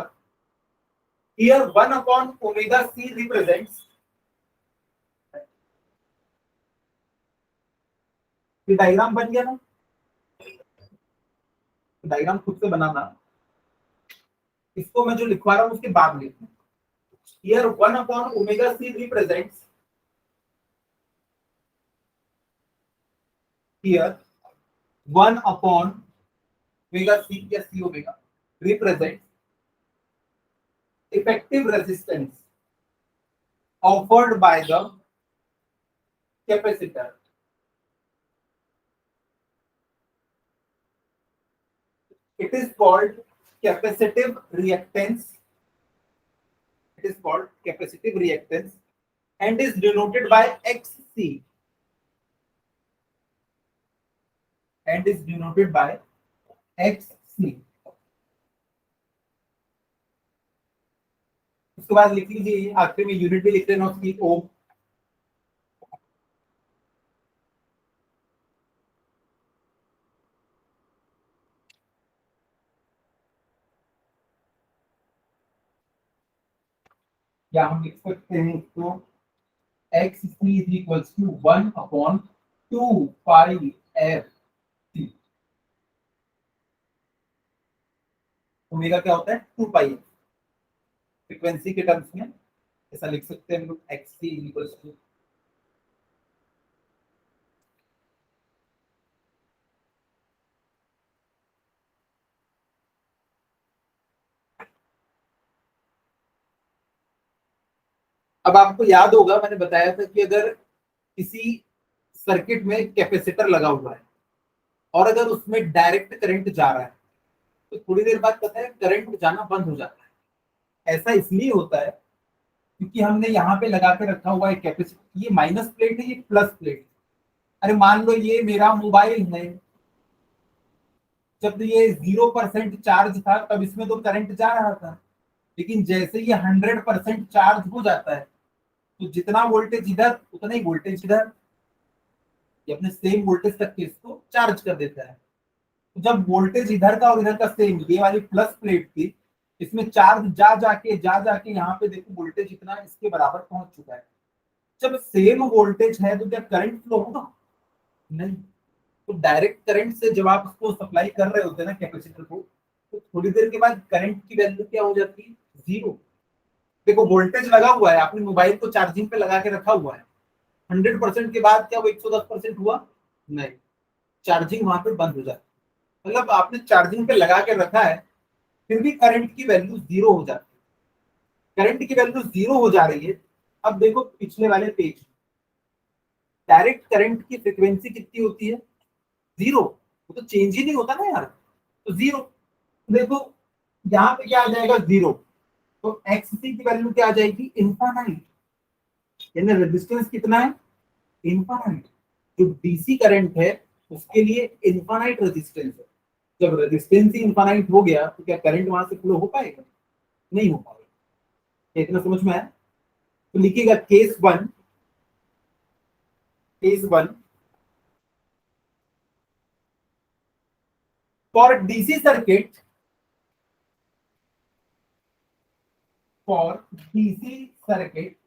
here 1 upon omega C represents, ये डायग्राम बन गया ना। डायग्राम खुद से बनाना, इसको मैं जो लिखवा रहा हूं उसके बाद लिखूं। हियर 1/ओमेगा c रिप्रेजेंट्स, हियर 1/ओमेगा c या c omega represents effective resistance offered by the capacitor. It is called capacitive reactance. It is called capacitive reactance and is denoted by XC. And is denoted by XC. उसके बाद लिख लीजिए आखिर में यूनिट भी लिख लेना उसकी ओम। या हम लिख सकते हैं इसको XC is equals to 1/2 pi FC। Omega क्या होता है 2 पाई, फ्रीक्वेंसी के टर्म्स में ऐसा लिख सकते हैं हम लोग XC इक्वल्स टू अब आपको याद होगा मैंने बताया था कि अगर किसी सर्किट में कैपेसिटर लगा हुआ है और अगर उसमें डायरेक्ट करंट जा रहा है तो थोड़ी देर बाद पता है करंट जाना बंद हो जाता है। ऐसा इसलिए होता है क्योंकि हमने यहाँ पे लगा के रखा हुआ है कैपेसिटर, ये माइनस प्लेट है ये प्लस प्लेट है। अरे मान लो ये मेरा मोबाइल है, जब ये 0% चार्ज था तब इसमें तो करंट जा रहा था, लेकिन जैसे ये 100% चार्ज हो जाता है तो जितना वोल्टेज इधर उतना ही वोल्टेज इधर, ये अपने सेम वोल्टेज तक के इसको चार्ज कर देता है। तो जब वोल्टेज इधर का और इधर का सेम, ये वाली प्लस प्लेट थी, इसमें चार्ज जा जाके यहाँ पे देखो वोल्टेज इतना इसके बराबर पहुंच चुका है। जब सेम वोल्टेज है तो क्या करंट फ्लो होगा? नहीं। तो डायरेक्ट करंट से जब आप उसको सप्लाई कर रहे होते हैं ना कैपेसिटर को, तो थोड़ी देर के बाद करंट की वैल्यू क्या हो जाती है? जीरो। देखो वोल्टेज लगा हुआ है, आपने मोबाइल को चार्जिंग पे लगा के रखा हुआ है, 100% के बाद क्या वो 110% हुआ? नहीं, चार्जिंग वहां पे बंद हो जाती है। मतलब आपने चार्जिंग पे लगा के रखा है फिर भी करंट की वैल्यू जीरो हो जाती है। करंट की वैल्यू जीरो हो जा रही है। अब देखो पिछले वाले पेज, डायरेक्ट करंट की फ्रीक्वेंसी कितनी होती है? जीरो। वो तो चेंज ही नहीं होता ना यार, तो जीरो। देखो यहाँ पे क्या आ जाएगा? जीरो। तो एक्ससी की वैल्यू क्या आ जाएगी? इनफाइनाइट। यानी रेजिस्टेंस कितना है? इनफाइनाइट। जो डीसी करंट है उसके लिए इनफाइनाइट रेजिस्टेंस है। जब रेजिस्टेंस ही इनफाइनाइट हो गया तो क्या करंट वहां से फ्लो हो पाएगा? नहीं हो पाएगा। इतना समझ में आया? तो लिखिएगा case one for DC circuit, for DC circuit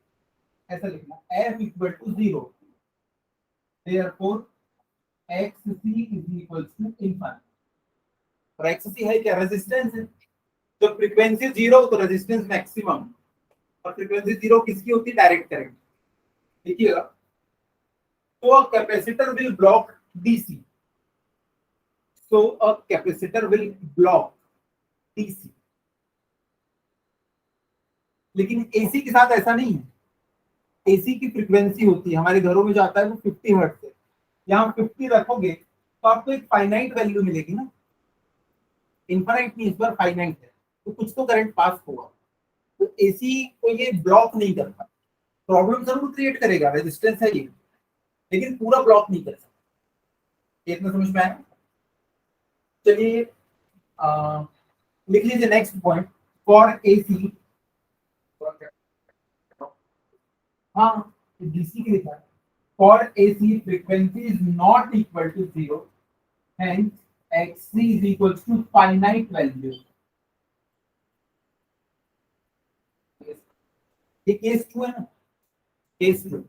ऐसा लिखना F equal to zero, therefore XC is equal to infinite. और XC है क्या? रेजिस्टेंस है। तो फ्रीक्वेंसी जीरो तो रेजिस्टेंस मैक्सिमम, और फ्रीक्वेंसी जीरो किसकी होती है? Direct current. देखिएगा, तो a capacitor will block DC, so a capacitor will block DC। लेकिन एसी के साथ ऐसा नहीं है। एसी की फ्रीक्वेंसी होती है, हमारे घरों में जो आता है वो 50 हर्ट्ज है। यहाँ 50 रखोगे तो आपको एक फाइनाइट वैल्यू मिलेगी ना, इनफाइनाइट नहीं, इस बार फाइनाइट है, तो कुछ तो करंट पास होगा। तो एसी को ये ब्लॉक नहीं करता, प्रॉब्लम जरूर क्रिएट करेगा, रेजिस्टेंस है ये, लेकिन पूरा ब्लॉक नहीं कर सकता। इतना समझ में आया? चलिए लिख लीजिए नेक्स्ट पॉइंट, फॉर एसी, हाँ डीसी के लिखा है, for AC frequency is not equal to zero, hence XC is equal to finite value. ये केस 2 है ना, केस 2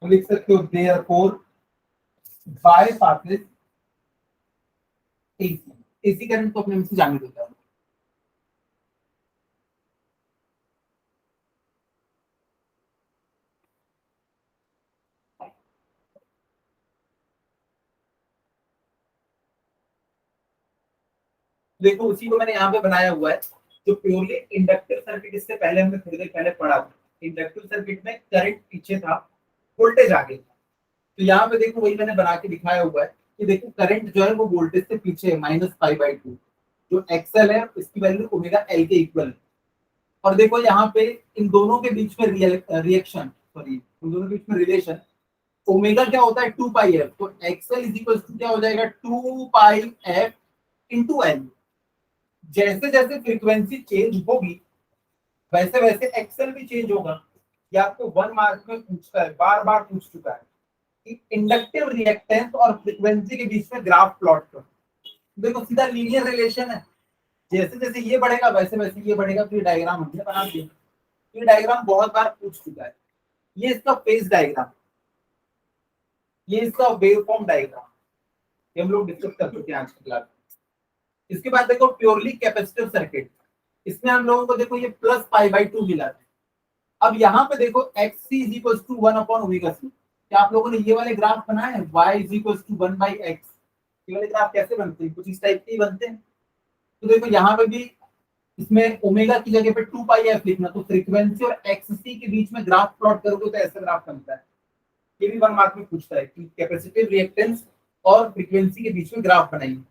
तो लिख सकते हो therefore bypasses AC AC current तो अपने में से जाने देता है। देखो उसी को मैंने यहाँ पे बनाया हुआ है, जो प्योरली इंडक्टिव सर्किट, इससे पहले हमने थोड़ी देर पहले पढ़ा था। इंडक्टिव सर्किट में करंट पीछे था, वोल्टेज आगे। तो यहाँ पे देखो वही मैंने बना के दिखाया हुआ है कि देखो करंट जो है वो वोल्टेज से पीछे है, -π/2। जो एक्सएल है इसकी वैल्यू ओमेगा एल के इक्वल। और देखो यहाँ पे इन दोनों के बीच में रिएक्शन, सॉरी इन दोनों के बीच में रिलेशन, ओमेगा क्या होता है 2πf, तो एक्सएल इज इक्वल टू क्या हो जाएगा 2πf इंटू एल। जैसे जैसे फ्रीक्वेंसी चेंज होगी वैसे वैसे एक्सेल भी चेंज होगा। ये आपको 1 मार्क में पूछता है, बार बार पूछ चुका है कि इंडक्टिव रिएक्टेंस और फ्रीक्वेंसी के बीच में ग्राफ प्लॉट करो। देखो सीधा लीनियर रिलेशन है, जैसे जैसे ये बढ़ेगा वैसे वैसे ये बढ़ेगा। तो ये डायग्राम हमने बना दिया, ये डायग्राम बहुत बार पूछ चुका है। ये इसका फेज डायग्राम, ये इसका वेवफॉर्म डायग्राम, ये हम लोग डिस्कस कर चुके हैं आज की क्लास में। इसके बाद देखो प्योरली कैपेसिटिव सर्किट, इसमें हम लोगों को देखो ये +π/2 मिला है। अब यहाँ पे देखो xc इज इक्वल टू 1/ओमेगा c। क्या आप लोगों ने ये वाले ग्राफ बनाए हैं, y is equal to 1/x? ये वाले ग्राफ कैसे बनते हैं, कुछ इस टाइप के ही बनते हैं। तो देखो यहाँ पे भी इसमें ओमेगा की जगह पे 2πf लिखना, तो फ्रीक्वेंसी और एक्ससी के बीच में ग्राफ प्लॉट करोगे तो ऐसा ग्राफ बनता है। ये भी 1 मार्क में पूछता है कि कैपेसिटिव रिएक्टेंस और फ्रीक्वेंसी के बीच में ग्राफ बनाइए।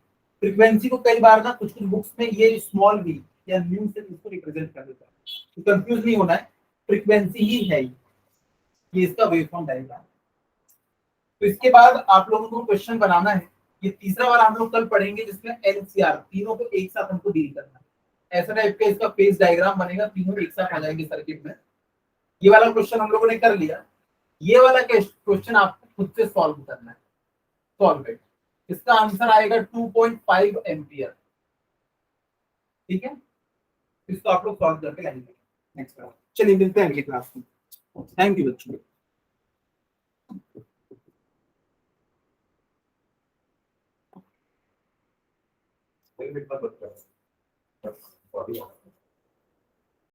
फ्रीक्वेंसी को कई बार ना कुछ कुछ बुक्स में ये स्मॉल v या म्यू से इसको रिप्रेजेंट कर देता है, तो कंफ्यूज नहीं होना है, फ्रीक्वेंसी ही है ये इसका वेवफॉर्म डायग्राम। तो इसके बाद आप लोगों को क्वेश्चन बनाना है। ये तीसरा वाला हम लोग कल पढ़ेंगे जिसमें एलसीआर, तीनों को एक साथ हमको डील करना है। ऐसा टाइप का इसका फेज डायग्राम बनेगा, तीनों एक साथ आ जाएंगे सर्किट में। ये वाला क्वेश्चन हम लोगों ने कर लिया। ये वाला क्वेश्चन आपको खुद से सॉल्व करना है। सॉल्व इट, इसका आंसर आएगा 2.5 एम्पियर। ठीक है, इसको आप लोग सॉल्व करके लाएंगे नेक्स्ट क्लास। चलिए मिलते हैं अगली क्लास में। थैंक यू बच्चों।